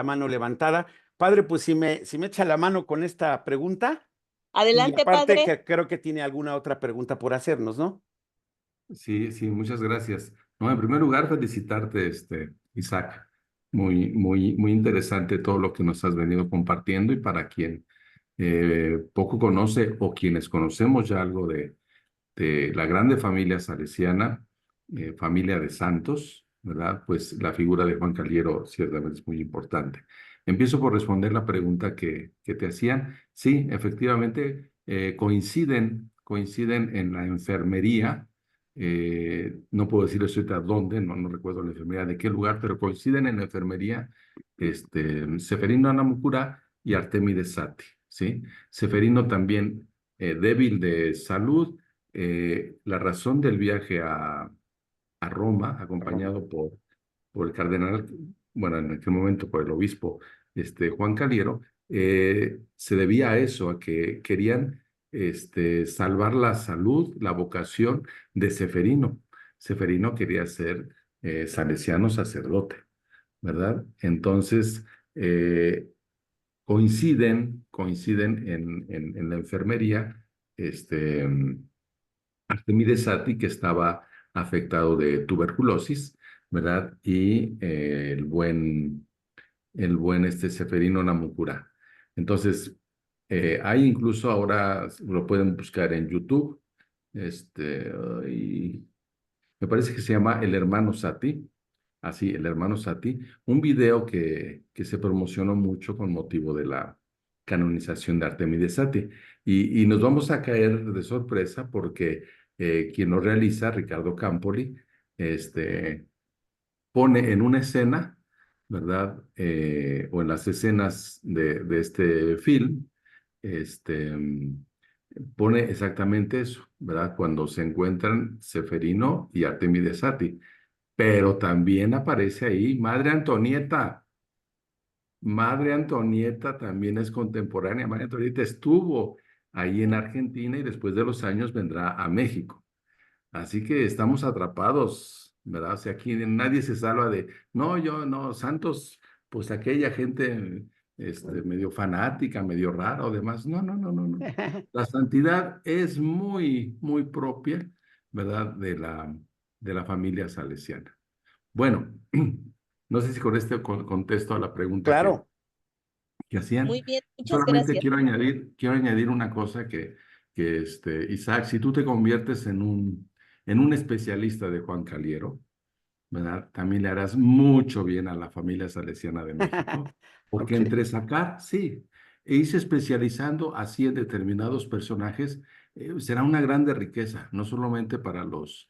mano levantada. Padre, pues si me echa la mano con esta pregunta. Y Adelante, aparte padre. que creo que tiene alguna otra pregunta por hacernos, ¿no? Sí, sí, muchas gracias. No, en primer lugar, felicitarte, Isaac. Muy interesante todo lo que nos has venido compartiendo y para quien poco conoce o quienes conocemos ya algo de la grande familia salesiana, familia de santos, ¿verdad? Pues la figura de Juan Cagliero ciertamente es muy importante. Empiezo por responder la pregunta que te hacían. Sí, efectivamente, coinciden en la enfermería. No puedo decir ahorita dónde, no recuerdo la enfermería de qué lugar, pero coinciden en la enfermería Seferino Anamucurá y Artemides Sati, ¿sí? Seferino también débil de salud. La razón del viaje a Roma, acompañado por el cardenal, bueno, en aquel momento por el obispo Juan Caliero, se debía a eso, a que querían salvar la salud, la vocación de Seferino. Seferino quería ser salesiano sacerdote, ¿verdad? Entonces, coinciden en la enfermería, Artemides Sati, que estaba afectado de tuberculosis, ¿verdad? Y el buen Seferino Namucurá. Entonces, hay incluso ahora, lo pueden buscar en YouTube, y me parece que se llama El Hermano Sati, así, El Hermano Sati, un video que se promocionó mucho con motivo de la canonización de Artemides Sati. Y nos vamos a caer de sorpresa porque quien lo realiza, Ricardo Campoli, pone en una escena, ¿verdad? O en las escenas de este film, pone exactamente eso, ¿verdad? Cuando se encuentran Seferino y Artemides Sati. Pero también aparece ahí Madre Antonieta. Madre Antonieta también es contemporánea. Madre Antonieta estuvo ahí en Argentina y después de los años vendrá a México. Así que estamos atrapados, ¿verdad? O sea, aquí nadie se salva de, no, yo no, santos, pues aquella gente medio fanática, medio rara o demás. No, no, no, no, no. La santidad es muy, muy propia, ¿verdad? De la familia salesiana. Bueno, no sé si con este contesto a la pregunta Claro. que hacían. Muy bien, muchas Solamente gracias. quiero añadir una cosa que Isaac, si tú te conviertes en un especialista de Juan Caliero, ¿verdad? También le harás mucho bien a la familia salesiana de México, porque Ok. entre sacar, sí, e irse especializando así en determinados personajes, será una grande riqueza, no solamente para los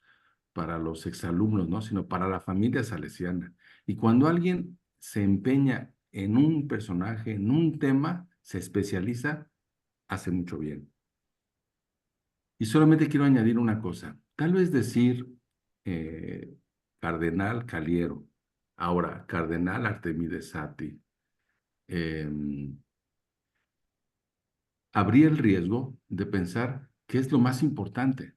exalumnos, ¿no? Sino para la familia salesiana. Y cuando alguien se empeña en un personaje, en un tema, se especializa, hace mucho bien. Y solamente quiero añadir una cosa. Tal vez decir Cardenal Caliero, ahora Cardenal Artemides Sati, habría el riesgo de pensar qué es lo más importante.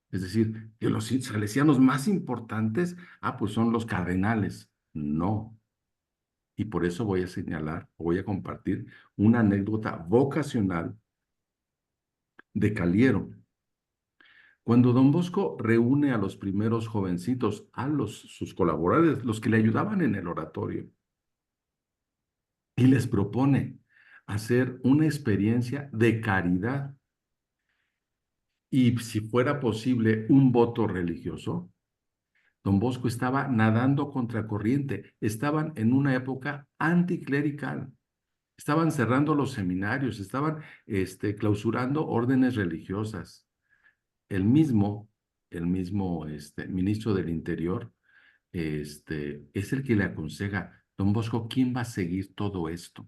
Es decir, que los salesianos más importantes, pues son los cardenales. No. Y por eso voy a señalar, voy a compartir una anécdota vocacional de Caliero. Cuando don Bosco reúne a los primeros jovencitos, sus colaboradores, los que le ayudaban en el oratorio, y les propone hacer una experiencia de caridad y, si fuera posible, un voto religioso, don Bosco estaba nadando contracorriente. Estaban en una época anticlerical. Estaban cerrando los seminarios, estaban clausurando órdenes religiosas. El mismo ministro del Interior es el que le aconseja, don Bosco, ¿quién va a seguir todo esto?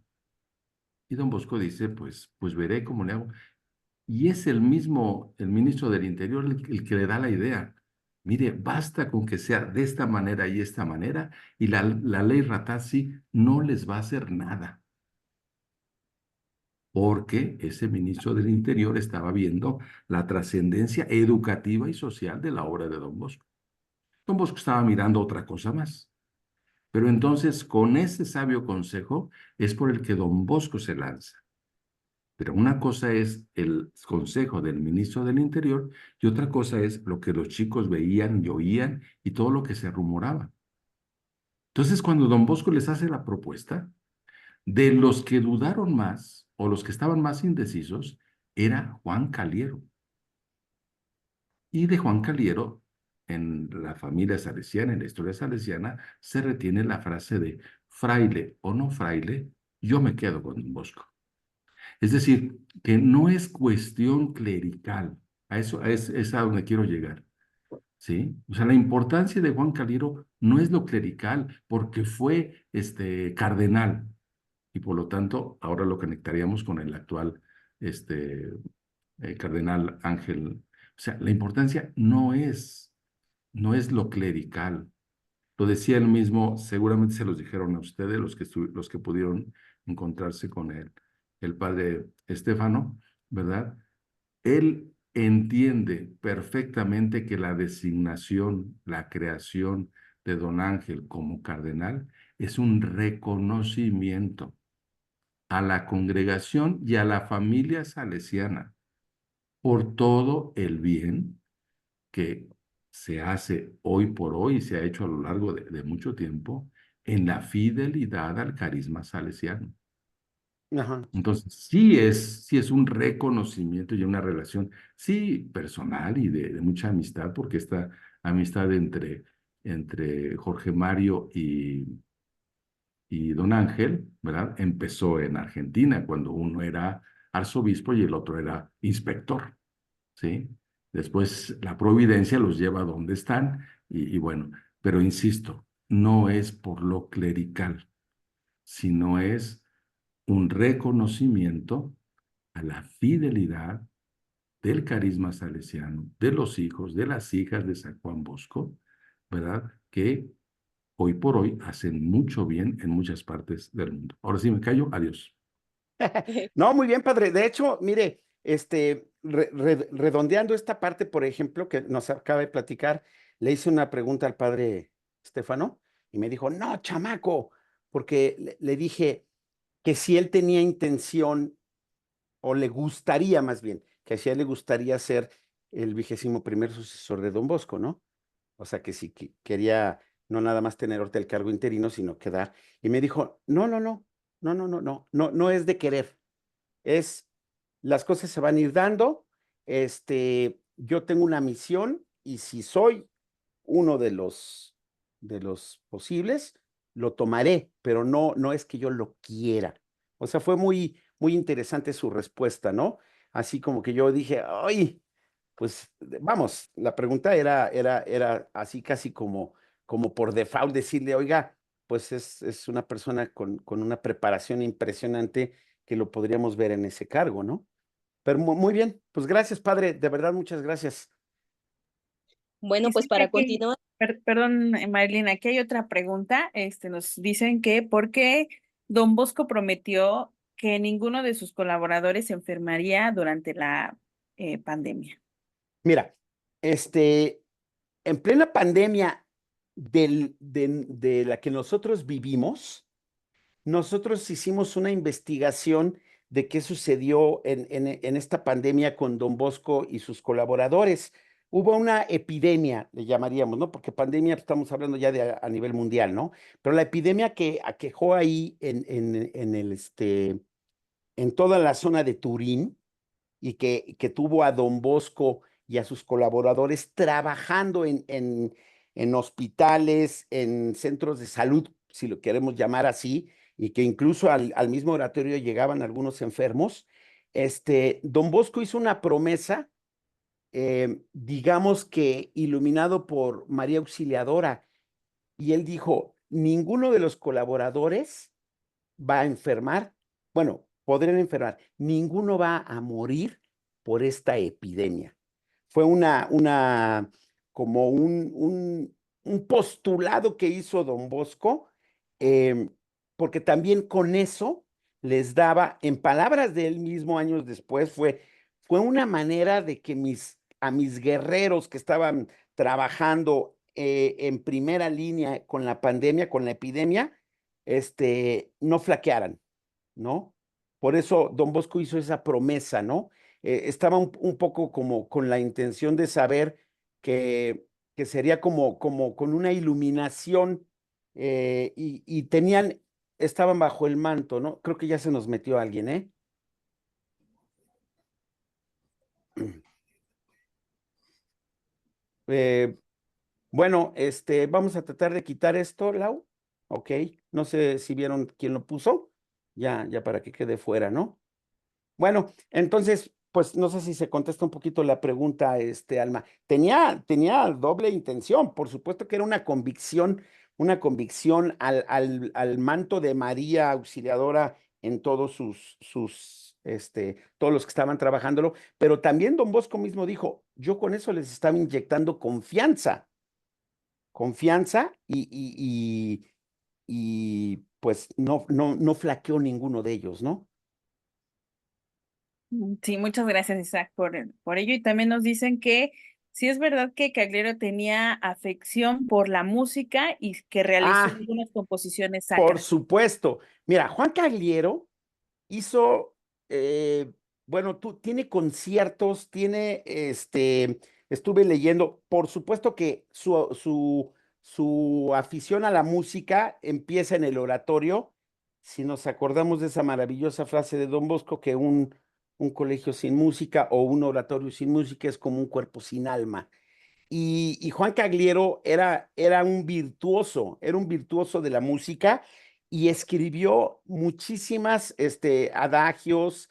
Y don Bosco dice, pues veré cómo le hago. Y es el ministro del Interior el que le da la idea. Mire, basta con que sea de esta manera y esta manera, y la ley Ratazzi no les va a hacer nada. Porque ese ministro del Interior estaba viendo la trascendencia educativa y social de la obra de don Bosco. Don Bosco estaba mirando otra cosa más. Pero entonces, con ese sabio consejo, es por el que don Bosco se lanza. Pero una cosa es el consejo del ministro del Interior y otra cosa es lo que los chicos veían y oían y todo lo que se rumoraba. Entonces, cuando don Bosco les hace la propuesta, de los que dudaron más o los que estaban más indecisos, era Juan Caliero. Y de Juan Caliero, en la familia salesiana, en la historia salesiana, se retiene la frase de fraile o no fraile, yo me quedo con don Bosco. Es decir, que no es cuestión clerical, es a donde quiero llegar. ¿sí? O sea, la importancia de Juan Caliro no es lo clerical, porque fue cardenal, y por lo tanto, ahora lo conectaríamos con el actual cardenal Ángel. O sea, la importancia no es lo clerical. Lo decía él mismo, seguramente se los dijeron a ustedes, los que pudieron encontrarse con el padre Estéfano, ¿verdad? Él entiende perfectamente que la designación, la creación de don Ángel como cardenal es un reconocimiento a la congregación y a la familia salesiana por todo el bien que se hace hoy por hoy y se ha hecho a lo largo de mucho tiempo en la fidelidad al carisma salesiano. Ajá. Entonces, sí es un reconocimiento y una relación, sí, personal y de mucha amistad, porque esta amistad entre Jorge Mario y don Ángel, ¿verdad? Empezó en Argentina, cuando uno era arzobispo y el otro era inspector, ¿sí? Después la providencia los lleva a donde están y bueno, pero insisto, no es por lo clerical, sino es un reconocimiento a la fidelidad del carisma salesiano, de los hijos, de las hijas de San Juan Bosco, ¿verdad? Que hoy por hoy hacen mucho bien en muchas partes del mundo. Ahora sí me callo, adiós. No, muy bien, padre. De hecho, mire, redondeando esta parte, por ejemplo, que nos acaba de platicar, le hice una pregunta al padre Estefano y me dijo, no, chamaco, porque le dije que si él tenía intención, o le gustaría más bien, que si a él le gustaría ser el 21º sucesor de Don Bosco, ¿no? O sea, que si quería no nada más tener ahorita el cargo interino, sino quedar. Y me dijo, no es de querer, es las cosas se van a ir dando, yo tengo una misión y si soy uno de los posibles, lo tomaré, pero no es que yo lo quiera. O sea, fue muy interesante su respuesta, ¿no? Así como que yo dije, ay, pues vamos, la pregunta era así casi como por default decirle, oiga, pues es una persona con una preparación impresionante que lo podríamos ver en ese cargo, ¿no? Pero muy bien, pues gracias, padre, de verdad, muchas gracias. Bueno, pues Dice para aquí, continuar, perdón, Marilyn, aquí hay otra pregunta. Nos dicen que ¿por qué Don Bosco prometió que ninguno de sus colaboradores se enfermaría durante la pandemia? Mira, en plena pandemia de la que nosotros vivimos, nosotros hicimos una investigación de qué sucedió en esta pandemia con Don Bosco y sus colaboradores. Hubo una epidemia, le llamaríamos, ¿no? Porque pandemia estamos hablando ya de a nivel mundial, ¿no? Pero la epidemia que aquejó ahí en toda la zona de Turín y que tuvo a Don Bosco y a sus colaboradores trabajando en hospitales, en centros de salud, si lo queremos llamar así, y que incluso al mismo oratorio llegaban algunos enfermos. Don Bosco hizo una promesa, digamos que iluminado por María Auxiliadora, y él dijo, ninguno de los colaboradores va a enfermar, bueno, podrían enfermar, ninguno va a morir por esta epidemia. Fue como un postulado que hizo Don Bosco, porque también con eso les daba, en palabras de él mismo años después, fue una manera de que a mis guerreros que estaban trabajando en primera línea con la pandemia, con la epidemia, no flaquearan, ¿no? Por eso Don Bosco hizo esa promesa, ¿no? Estaba un poco como con la intención de saber que sería como con una iluminación y estaban bajo el manto, ¿no? Creo que ya se nos metió alguien, ¿eh? Eh, Bueno, vamos a tratar de quitar esto, Lau. Ok, no sé si vieron quién lo puso, ya para que quede fuera, ¿no? Bueno, entonces, pues no sé si se contesta un poquito la pregunta, Alma. Tenía doble intención, por supuesto que era una convicción al manto de María Auxiliadora en todos todos los que estaban trabajándolo, pero también Don Bosco mismo dijo, yo con eso les estaba inyectando confianza y pues no flaqueó ninguno de ellos, ¿no? Sí, muchas gracias, Isaac, por ello. Y también nos dicen que sí es verdad que Cagliero tenía afección por la música y que realizó Ah, algunas composiciones por sacras. supuesto. Mira, Juan Cagliero hizo, bueno, tiene conciertos, estuve leyendo, por supuesto que su afición a la música empieza en el oratorio. Si nos acordamos de esa maravillosa frase de Don Bosco, que un colegio sin música o un oratorio sin música es como un cuerpo sin alma. Y Juan Cagliero era un virtuoso de la música y escribió muchísimas adagios,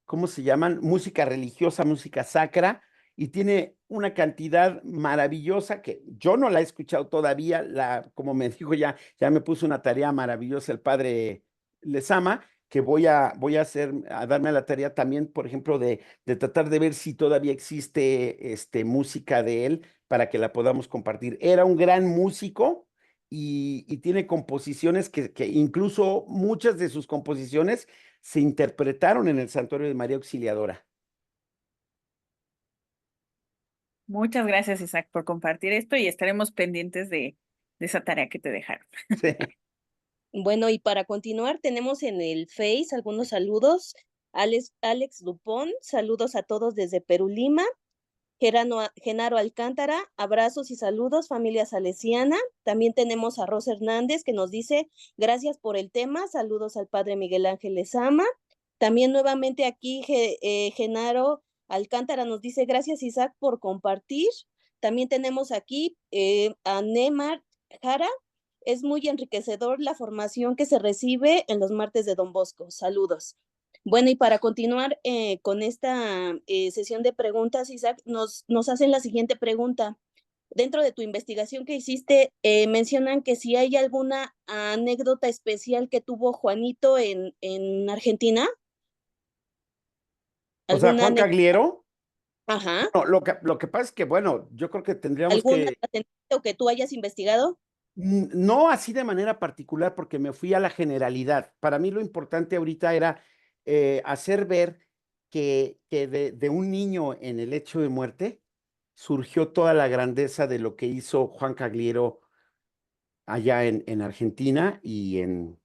¿cómo se llaman? Música religiosa, música sacra, y tiene una cantidad maravillosa que yo no la he escuchado todavía, como me dijo ya me puso una tarea maravillosa el padre Lezama, que voy a a darme la tarea también, por ejemplo, de tratar de ver si todavía existe música de él para que la podamos compartir. Era un gran músico y tiene composiciones que incluso muchas de sus composiciones se interpretaron en el Santuario de María Auxiliadora. Muchas gracias, Isaac, por compartir esto y estaremos pendientes de esa tarea que te dejaron. Sí. Bueno, y para continuar, tenemos en el Face algunos saludos. Alex Dupont, saludos a todos desde Perú, Lima. Genaro Alcántara, abrazos y saludos, familia salesiana. También tenemos a Rosa Hernández que nos dice, gracias por el tema, saludos al padre Miguel Ángel Lezama. También nuevamente aquí Genaro Alcántara nos dice, gracias Isaac por compartir. También tenemos aquí a Neymar Jara, es muy enriquecedor la formación que se recibe en los martes de Don Bosco. Saludos. Bueno, y para continuar con esta sesión de preguntas, Isaac, nos hacen la siguiente pregunta. Dentro de tu investigación que hiciste, mencionan que si hay alguna anécdota especial que tuvo Juanito en Argentina. O sea, ¿Alguna Juan anécdota? Cagliero, Ajá. no, lo que pasa es que, bueno, yo creo que tendríamos ¿Alguna que, que tú hayas investigado? no así de manera particular, porque me fui a la generalidad. Para mí lo importante ahorita era hacer ver que de un niño en el lecho de muerte surgió toda la grandeza de lo que hizo Juan Cagliero allá en Argentina y en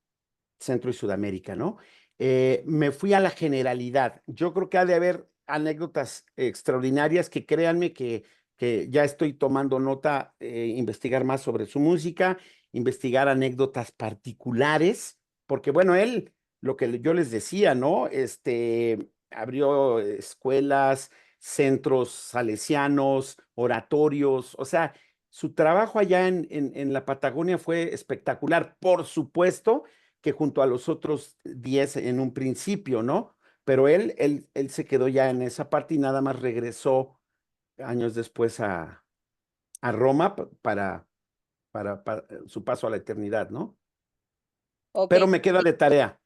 Centro y Sudamérica, ¿no? Me fui a la generalidad. Yo creo que ha de haber anécdotas extraordinarias que créanme que ya estoy tomando nota, investigar más sobre su música, investigar anécdotas particulares, porque bueno, él, lo que yo les decía, ¿no? Abrió escuelas, centros salesianos, oratorios, o sea, su trabajo allá en la Patagonia fue espectacular. Por supuesto que junto a los otros 10 en un principio, ¿no? Pero él se quedó ya en esa parte y nada más regresó años después a Roma para su paso a la eternidad, ¿no? Ok, Pero me queda de tarea.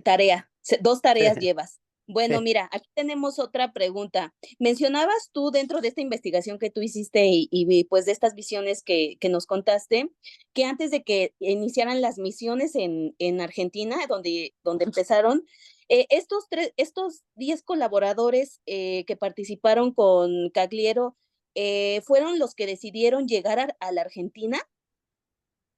tarea, dos tareas Sí, llevas. Bueno, sí. mira, aquí tenemos otra pregunta. Mencionabas tú dentro de esta investigación que tú hiciste pues de estas visiones que nos contaste, que antes de que iniciaran las misiones en Argentina, donde empezaron, estos 10 colaboradores que participaron con Cagliero, ¿fueron los que decidieron llegar a la Argentina?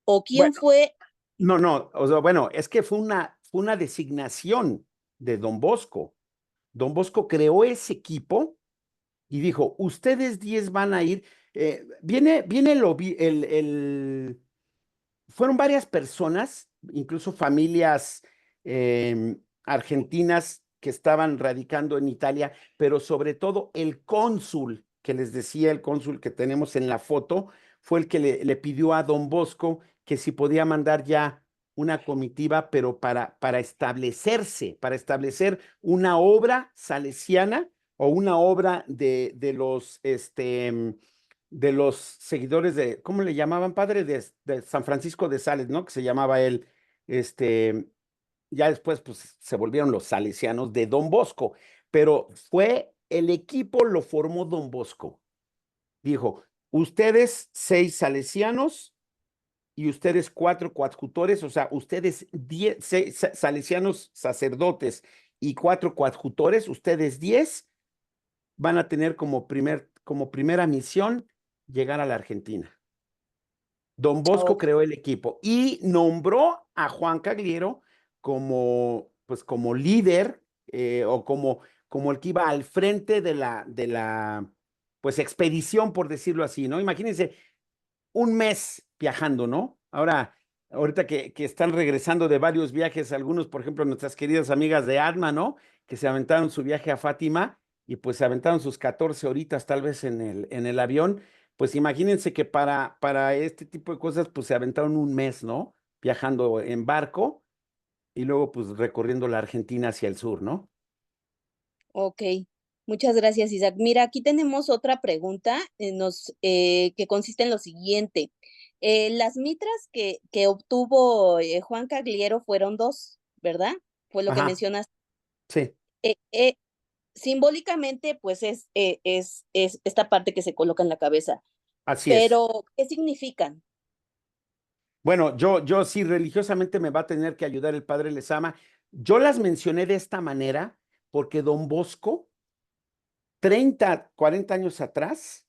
¿O quién Bueno, fue? no, o sea, bueno, es que fue una designación de Don Bosco. Don Bosco creó ese equipo y dijo, ustedes 10 van a ir. Viene fueron varias personas, incluso familias argentinas que estaban radicando en Italia, pero sobre todo el cónsul, que les decía el cónsul que tenemos en la foto, fue el que le pidió a Don Bosco que si podía mandar ya una comitiva, pero para establecerse, para establecer una obra salesiana o una obra de los seguidores de, ¿cómo le llamaban, padre? De San Francisco de Sales, ¿no? Que se llamaba él, ya después pues se volvieron los salesianos de Don Bosco, pero el equipo lo formó Don Bosco. Dijo, ustedes 6 salesianos y ustedes 4 coadjutores, o sea, ustedes 6 salesianos sacerdotes y 4 coadjutores, ustedes 10 van a tener como primera misión llegar a la Argentina. Don Bosco creó el equipo y nombró a Juan Cagliero como líder o como el que iba al frente de la pues expedición, por decirlo así, ¿no? Imagínense un mes viajando, ¿no? Ahorita que están regresando de varios viajes, algunos, por ejemplo, nuestras queridas amigas de ADMA, ¿no? Que se aventaron su viaje a Fátima y pues se aventaron sus 14 horitas tal vez en el avión. Pues imagínense que para este tipo de cosas, pues se aventaron un mes, ¿no? Viajando en barco y luego pues recorriendo la Argentina hacia el sur, ¿no? Ok, muchas gracias, Isaac. Mira, aquí tenemos otra pregunta que consiste en lo siguiente. Las mitras que obtuvo Juan Cagliero fueron 2, ¿verdad? Fue lo que Ajá, mencionas. sí, Simbólicamente, pues es esta parte que se coloca en la cabeza. así es. Pero, ¿qué significan? Bueno, yo sí religiosamente me va a tener que ayudar el padre Lezama. Yo las mencioné de esta manera porque Don Bosco, 30, 40 años atrás,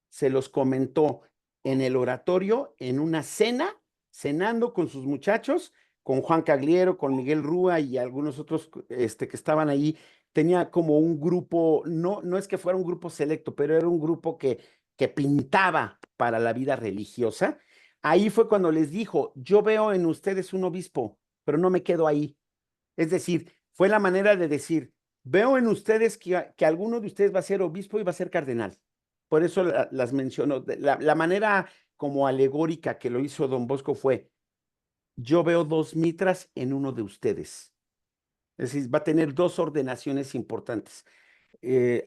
se los comentó en el oratorio, en una cena, cenando con sus muchachos, con Juan Cagliero, con Miguel Rúa y algunos otros que estaban ahí. Tenía como un grupo, no es que fuera un grupo selecto, pero era un grupo que pintaba para la vida religiosa. Ahí fue cuando les dijo, yo veo en ustedes un obispo, pero no me quedo ahí. Es decir, fue la manera de decir, veo en ustedes que alguno de ustedes va a ser obispo y va a ser cardenal. Por eso las menciono. La manera como alegórica que lo hizo Don Bosco fue, yo veo 2 mitras en uno de ustedes. Es decir, va a tener 2 ordenaciones importantes.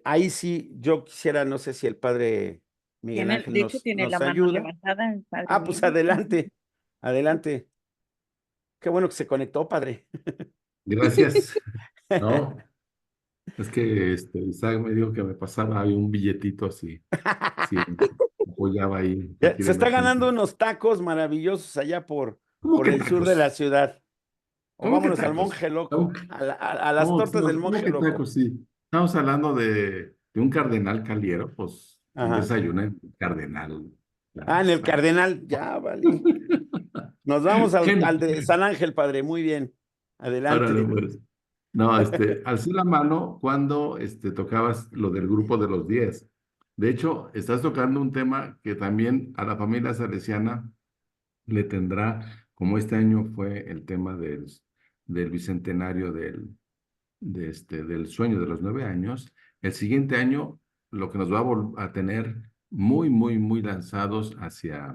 Ahí sí, yo quisiera, no sé si el padre Miguel Ángel De hecho, tiene nos la mano ayuda. levantada el padre Pues Miguel. adelante, adelante. Qué bueno que se conectó, padre. Gracias. No, es que Isaac me dijo que me pasaba ahí un billetito así. Sí, apoyaba ahí. Aquí Se de está ganando emergencia. unos tacos maravillosos allá por ¿Cómo que el sur de tacos? la ciudad. O ¿Cómo que vámonos al tacos? Monje ¿Cómo Loco, que, a las tortas del cómo Monje que Loco. tacos? Sí. Estamos hablando de un cardenal Caliero, pues un Ajá. desayuno en cardenal. En el Claro. Cardenal, ya, vale. Nos vamos al de San Ángel, padre. Muy bien. Órale, Adelante. pues. No, alcé la mano cuando tocabas lo del grupo de los 10. De hecho, estás tocando un tema que también a la familia salesiana le tendrá, como este año fue el tema del bicentenario del sueño de los 9 años, el siguiente año lo que nos va a tener muy, muy, muy lanzados hacia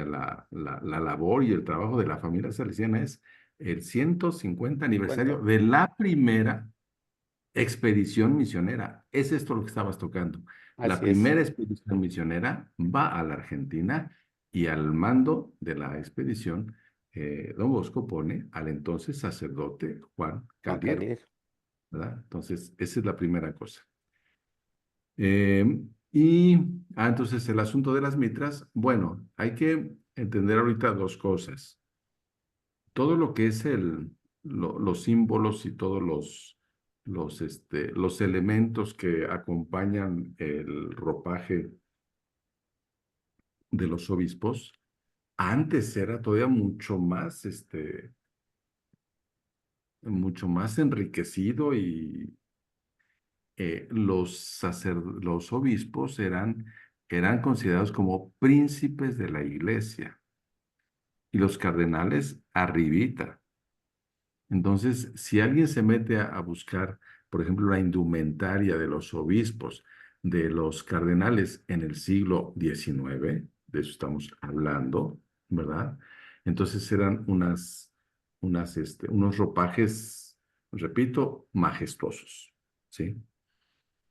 la labor y el trabajo de la familia salesiana es el 150 aniversario de la primera expedición misionera. Es esto lo que estabas tocando. La Así es. primera expedición misionera va a la Argentina y al mando de la expedición, Don Bosco pone al entonces sacerdote Juan Cagliero, ¿verdad? Entonces, esa es la primera cosa. Entonces el asunto de las mitras, bueno, hay que entender ahorita 2 cosas. Todo lo que es los símbolos y todos los elementos que acompañan el ropaje de los obispos, antes era todavía mucho más enriquecido y los obispos eran considerados como príncipes de la iglesia y los cardenales arribita. Entonces, si alguien se mete a buscar, por ejemplo, la indumentaria de los obispos, de los cardenales en el siglo XIX, de eso estamos hablando, ¿verdad? Entonces eran unos ropajes, repito, majestuosos, ¿sí?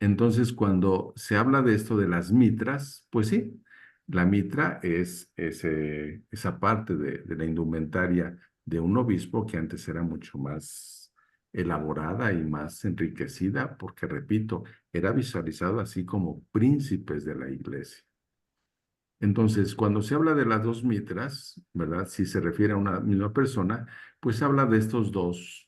Entonces, cuando se habla de esto de las mitras, pues sí, la mitra es esa parte de la indumentaria de un obispo que antes era mucho más elaborada y más enriquecida, porque, repito, era visualizado así como príncipes de la iglesia. Entonces, cuando se habla de las dos mitras, ¿verdad? Si se refiere a una misma persona, pues habla de estos dos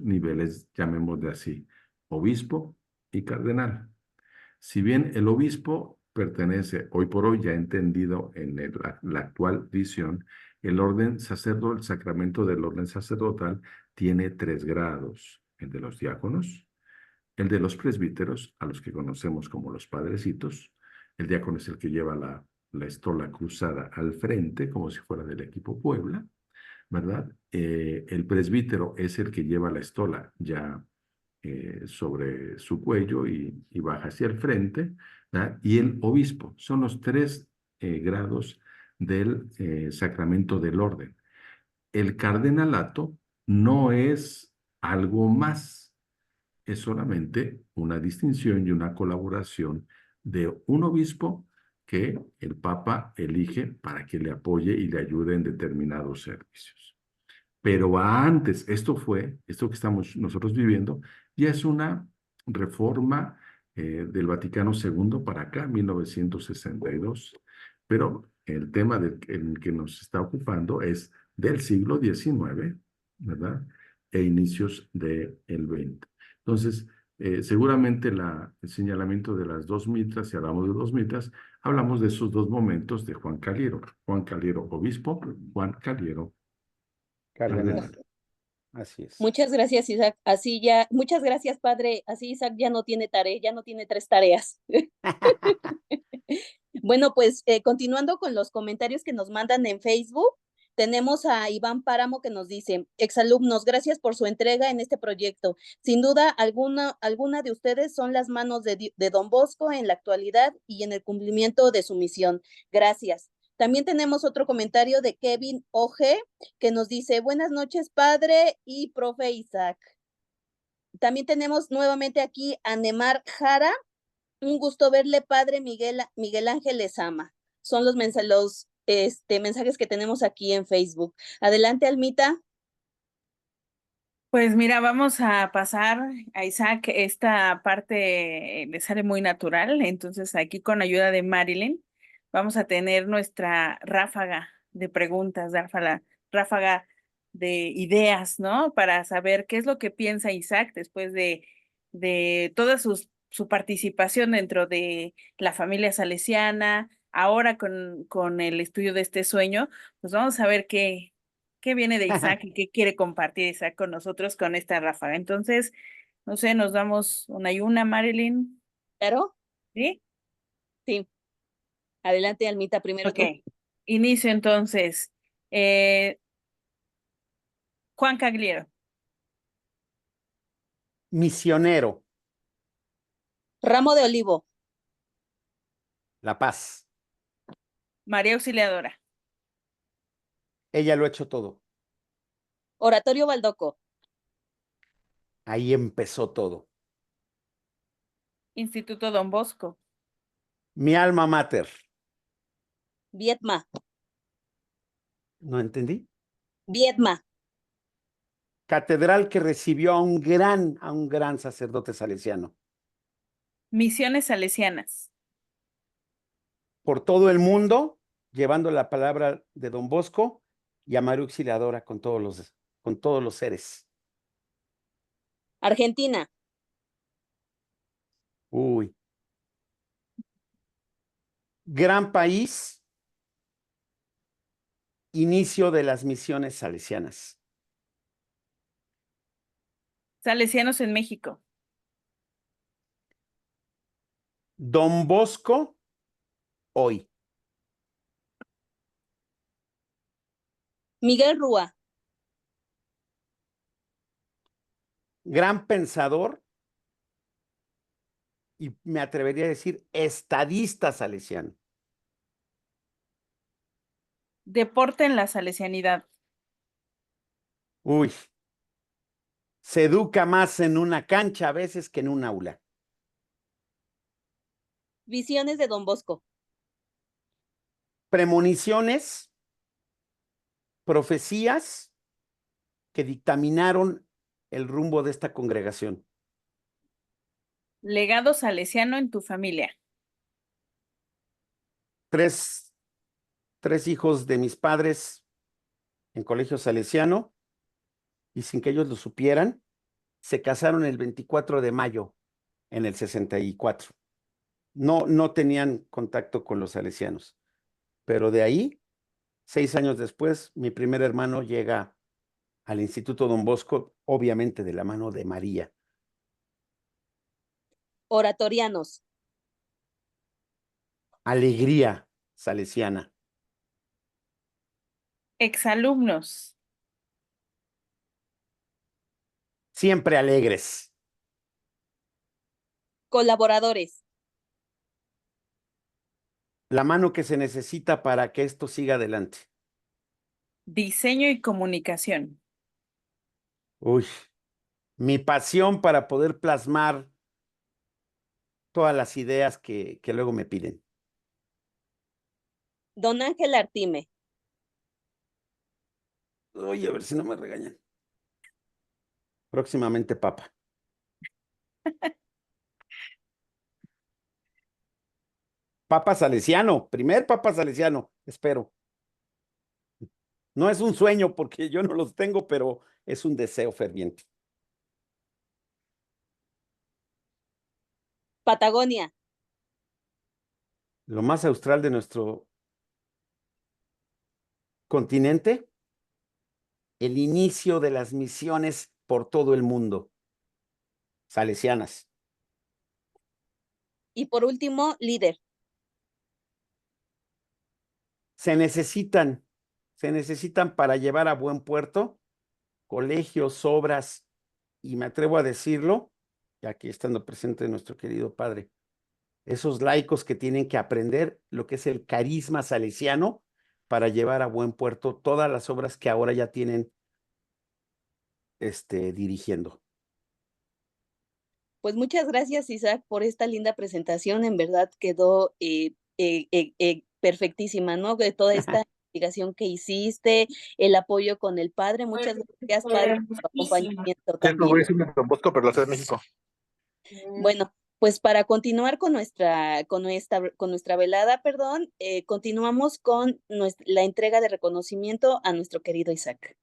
niveles, llamémosle así, obispo y cardenal. Si bien el obispo pertenece, hoy por hoy ya entendido en la actual visión, el orden sacerdotal, el sacramento del orden sacerdotal tiene 3 grados: el de los diáconos, el de los presbíteros, a los que conocemos como los padrecitos. El diácono es el que lleva la estola cruzada al frente, como si fuera del equipo Puebla, ¿verdad? El presbítero es el que lleva la estola ya sobre su cuello y baja hacia el frente, ¿verdad? Y el obispo. Son los 3 grados del sacramento del orden. El cardenalato no es algo más, es solamente una distinción y una colaboración de un obispo que el Papa elige para que le apoye y le ayude en determinados servicios. Pero antes, esto que estamos nosotros viviendo, ya es una reforma del Vaticano II para acá, 1962. Pero el tema en el que nos está ocupando es del siglo XIX, ¿verdad? E inicios del XX. Entonces, seguramente el señalamiento de las dos mitras, si hablamos de dos mitras, hablamos de esos 2 momentos de Juan Caliero. Juan Caliero, obispo; Juan Caliero, Cardenal. Así es. Muchas gracias, Isaac. Así ya, muchas gracias, padre. Así Isaac ya no tiene tarea, ya no tiene 3 tareas. Bueno, pues continuando con los comentarios que nos mandan en Facebook, tenemos a Iván Páramo que nos dice: exalumnos, gracias por su entrega en este proyecto. Sin duda, alguna de ustedes son las manos de Don Bosco en la actualidad y en el cumplimiento de su misión. Gracias. También tenemos otro comentario de Kevin Oje que nos dice: buenas noches, padre y profe Isaac. También tenemos nuevamente aquí a Nemar Jara. Un gusto verle, padre Miguel Ángel Lezama. Son los mensajes que tenemos aquí en Facebook. Adelante, Almita. Pues mira, vamos a pasar a Isaac. Esta parte le sale muy natural, entonces aquí con ayuda de Marilyn vamos a tener nuestra ráfaga de preguntas, ráfaga de ideas, ¿no? Para saber qué es lo que piensa Isaac después de toda su participación dentro de la familia salesiana, ahora con el estudio de este sueño. Pues vamos a ver qué viene de Isaac y qué quiere compartir Isaac con nosotros con esta ráfaga. Entonces, no sé, nos damos una y una, Marilyn. ¿Claro? ¿Sí? Sí. Adelante, Almita, primero tú. Ok. Inicio entonces. Juan Cagliero. Misionero. Ramo de olivo. La Paz. María Auxiliadora. Ella lo ha hecho todo. Oratorio Baldoco. Ahí empezó todo. Instituto Don Bosco. Mi alma mater. Viedma. ¿No entendí? Viedma. Catedral que recibió a un gran sacerdote salesiano. Misiones Salesianas. Por todo el mundo, llevando la palabra de Don Bosco y a María Auxiliadora con todos los seres. Argentina. Uy. Gran país. Inicio de las misiones salesianas. Salesianos en México. Don Bosco, hoy. Miguel Rúa. Gran pensador y me atrevería a decir estadista salesiano. Deporte en la salesianidad. Uy, se educa más en una cancha a veces que en un aula. Visiones de Don Bosco. Premoniciones, profecías que dictaminaron el rumbo de esta congregación. Legado salesiano en tu familia. Tres hijos de mis padres en colegio salesiano, y sin que ellos lo supieran, se casaron el 24 de mayo en el 64. No tenían contacto con los salesianos, pero de ahí, 6 años después, mi primer hermano llega al Instituto Don Bosco, obviamente de la mano de María. Oratorianos. Alegría salesiana. Exalumnos. Siempre alegres. Colaboradores. La mano que se necesita para que esto siga adelante. Diseño y comunicación. Uy, mi pasión para poder plasmar todas las ideas que luego me piden. Don Ángel Artime. Uy, a ver si no me regañan. Próximamente papa. Papa salesiano, primer papa salesiano, espero. No es un sueño porque yo no los tengo, pero es un deseo ferviente. Patagonia. Lo más austral de nuestro continente, el inicio de las misiones por todo el mundo, salesianas. Y por último, líder. Se necesitan para llevar a buen puerto colegios, obras, y me atrevo a decirlo, y aquí estando presente nuestro querido padre, esos laicos que tienen que aprender lo que es el carisma salesiano para llevar a buen puerto todas las obras que ahora ya tienen dirigiendo. Pues muchas gracias, Isaac, por esta linda presentación. En verdad quedó perfectísima, ¿no? De toda esta investigación que hiciste, el apoyo con el padre. Muchas gracias, padre, por tu acompañamiento también. Don Bosco, pero la Ciudad de México. Bueno, pues para continuar con nuestra velada, perdón, continuamos con la entrega de reconocimiento a nuestro querido Isaac.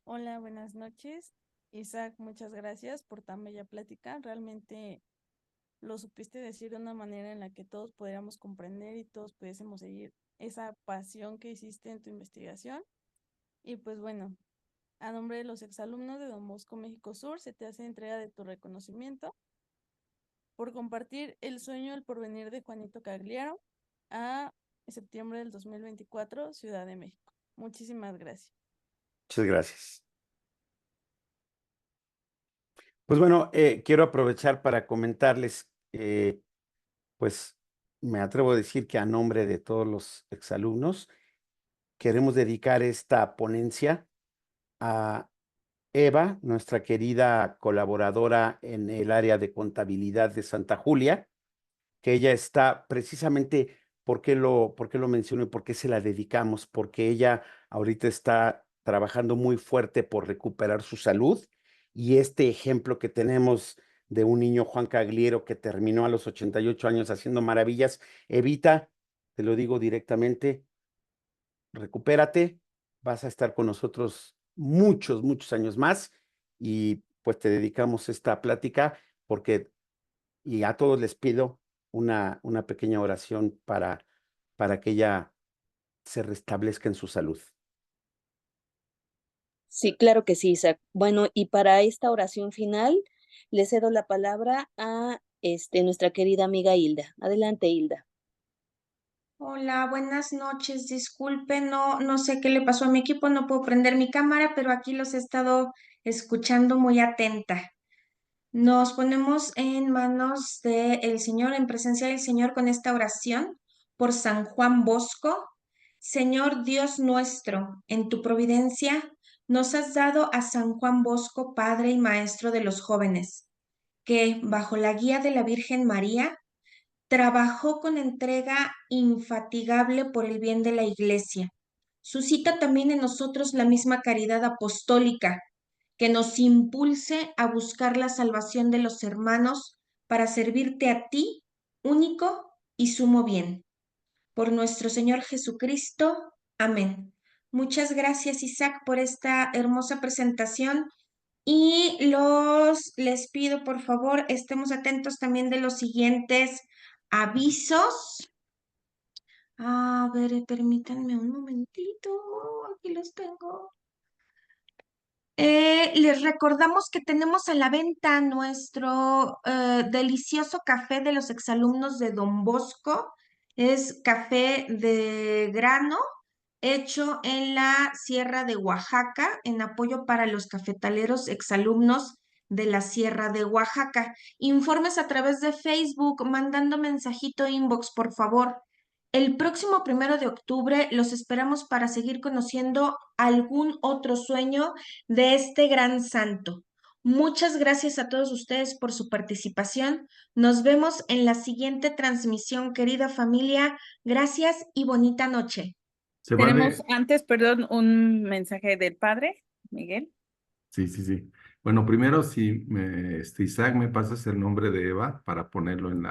Hola, buenas noches. Isaac, muchas gracias por tan bella plática. Realmente lo supiste decir de una manera en la que todos pudiéramos comprender y todos pudiésemos seguir esa pasión que hiciste en tu investigación. Y pues bueno, a nombre de los exalumnos de Don Bosco México Sur, se te hace entrega de tu reconocimiento por compartir el sueño del porvenir de Juanito Cagliaro a septiembre del 2024, Ciudad de México. Muchísimas gracias. Muchas gracias. Pues bueno, quiero aprovechar para comentarles, pues me atrevo a decir que a nombre de todos los exalumnos, queremos dedicar esta ponencia a Eva, nuestra querida colaboradora en el área de contabilidad de Santa Julia, que ella está precisamente, ¿por qué lo menciono y por qué se la dedicamos? Porque ella ahorita está trabajando muy fuerte por recuperar su salud, y este ejemplo que tenemos de un niño, Juan Cagliero, que terminó a los 88 años haciendo maravillas, Evita, te lo digo directamente, recupérate, vas a estar con nosotros muchos años más, y pues te dedicamos esta plática y a todos les pido una pequeña oración para que ella se restablezca en su salud. Sí, claro que sí, Isaac. Bueno, y para esta oración final, le cedo la palabra a nuestra querida amiga Hilda. Adelante, Hilda. Hola, buenas noches. Disculpen, no sé qué le pasó a mi equipo, no puedo prender mi cámara, pero aquí los he estado escuchando muy atenta. Nos ponemos en manos del Señor, en presencia del Señor con esta oración por San Juan Bosco. Señor Dios nuestro, en tu providencia nos has dado a San Juan Bosco, Padre y Maestro de los jóvenes, que bajo la guía de la Virgen María trabajó con entrega infatigable por el bien de la Iglesia. Suscita también en nosotros la misma caridad apostólica que nos impulse a buscar la salvación de los hermanos para servirte a ti, único y sumo bien. Por nuestro Señor Jesucristo. Amén. Muchas gracias, Isaac, por esta hermosa presentación. Y les pido, por favor, estemos atentos también de los siguientes avisos. A ver, permítanme un momentito. Aquí los tengo. Les recordamos que tenemos a la venta nuestro delicioso café de los exalumnos de Don Bosco. Es café de grano hecho en la Sierra de Oaxaca en apoyo para los cafetaleros exalumnos de la Sierra de Oaxaca. Informes a través de Facebook, mandando mensajito inbox, por favor. El próximo 1 de octubre los esperamos para seguir conociendo algún otro sueño de este gran santo. Muchas gracias a todos ustedes por su participación. Nos vemos en la siguiente transmisión, querida familia. Gracias y bonita noche. Tenemos antes, perdón, un mensaje del padre, Miguel. Sí. Bueno, primero, si Isaac, me pasas el nombre de Eva para ponerlo en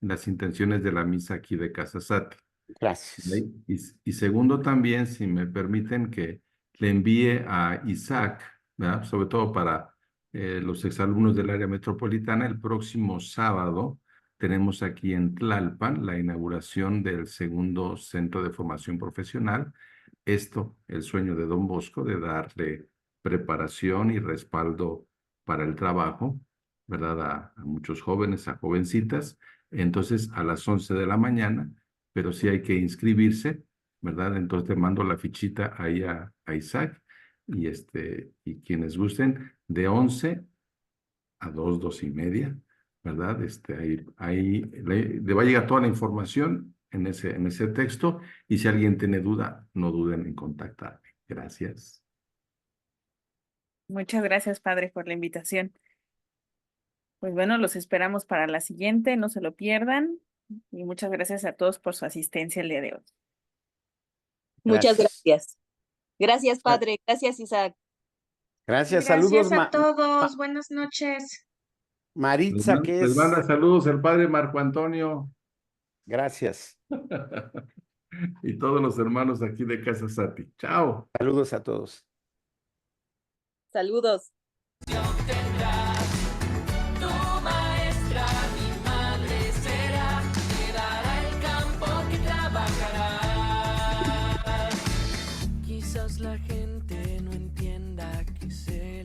las intenciones de la misa aquí de Casa Sati. Gracias. Y segundo también, si me permiten que le envíe a Isaac, ¿verdad? Sobre todo para los exalumnos del área metropolitana, el próximo sábado tenemos aquí en Tlalpan la inauguración del segundo centro de formación profesional. Esto, el sueño de Don Bosco, de darle preparación y respaldo para el trabajo, ¿verdad? A muchos jóvenes, a jovencitas. Entonces, a las 11 de la mañana, pero sí hay que inscribirse, ¿verdad? Entonces, te mando la fichita ahí a Isaac y quienes gusten, de 11 a 2:30, ¿verdad? Ahí le va a llegar toda la información en ese texto, y si alguien tiene duda, no duden en contactarme. Gracias. Muchas gracias, padre, por la invitación. Pues bueno, los esperamos para la siguiente, no se lo pierdan, y muchas gracias a todos por su asistencia el día de hoy. Muchas gracias. Gracias, padre. Gracias, Isaac. Gracias, Gracias saludos. a todos. Buenas noches. Maritza, que Les es... manda saludos el padre Marco Antonio. Gracias. Y todos los hermanos aquí de Casa Sati. Chao. Saludos a todos. Saludos. Tu maestra, mi madre será, te dará el campo que trabajará. Quizás la gente no entienda que sea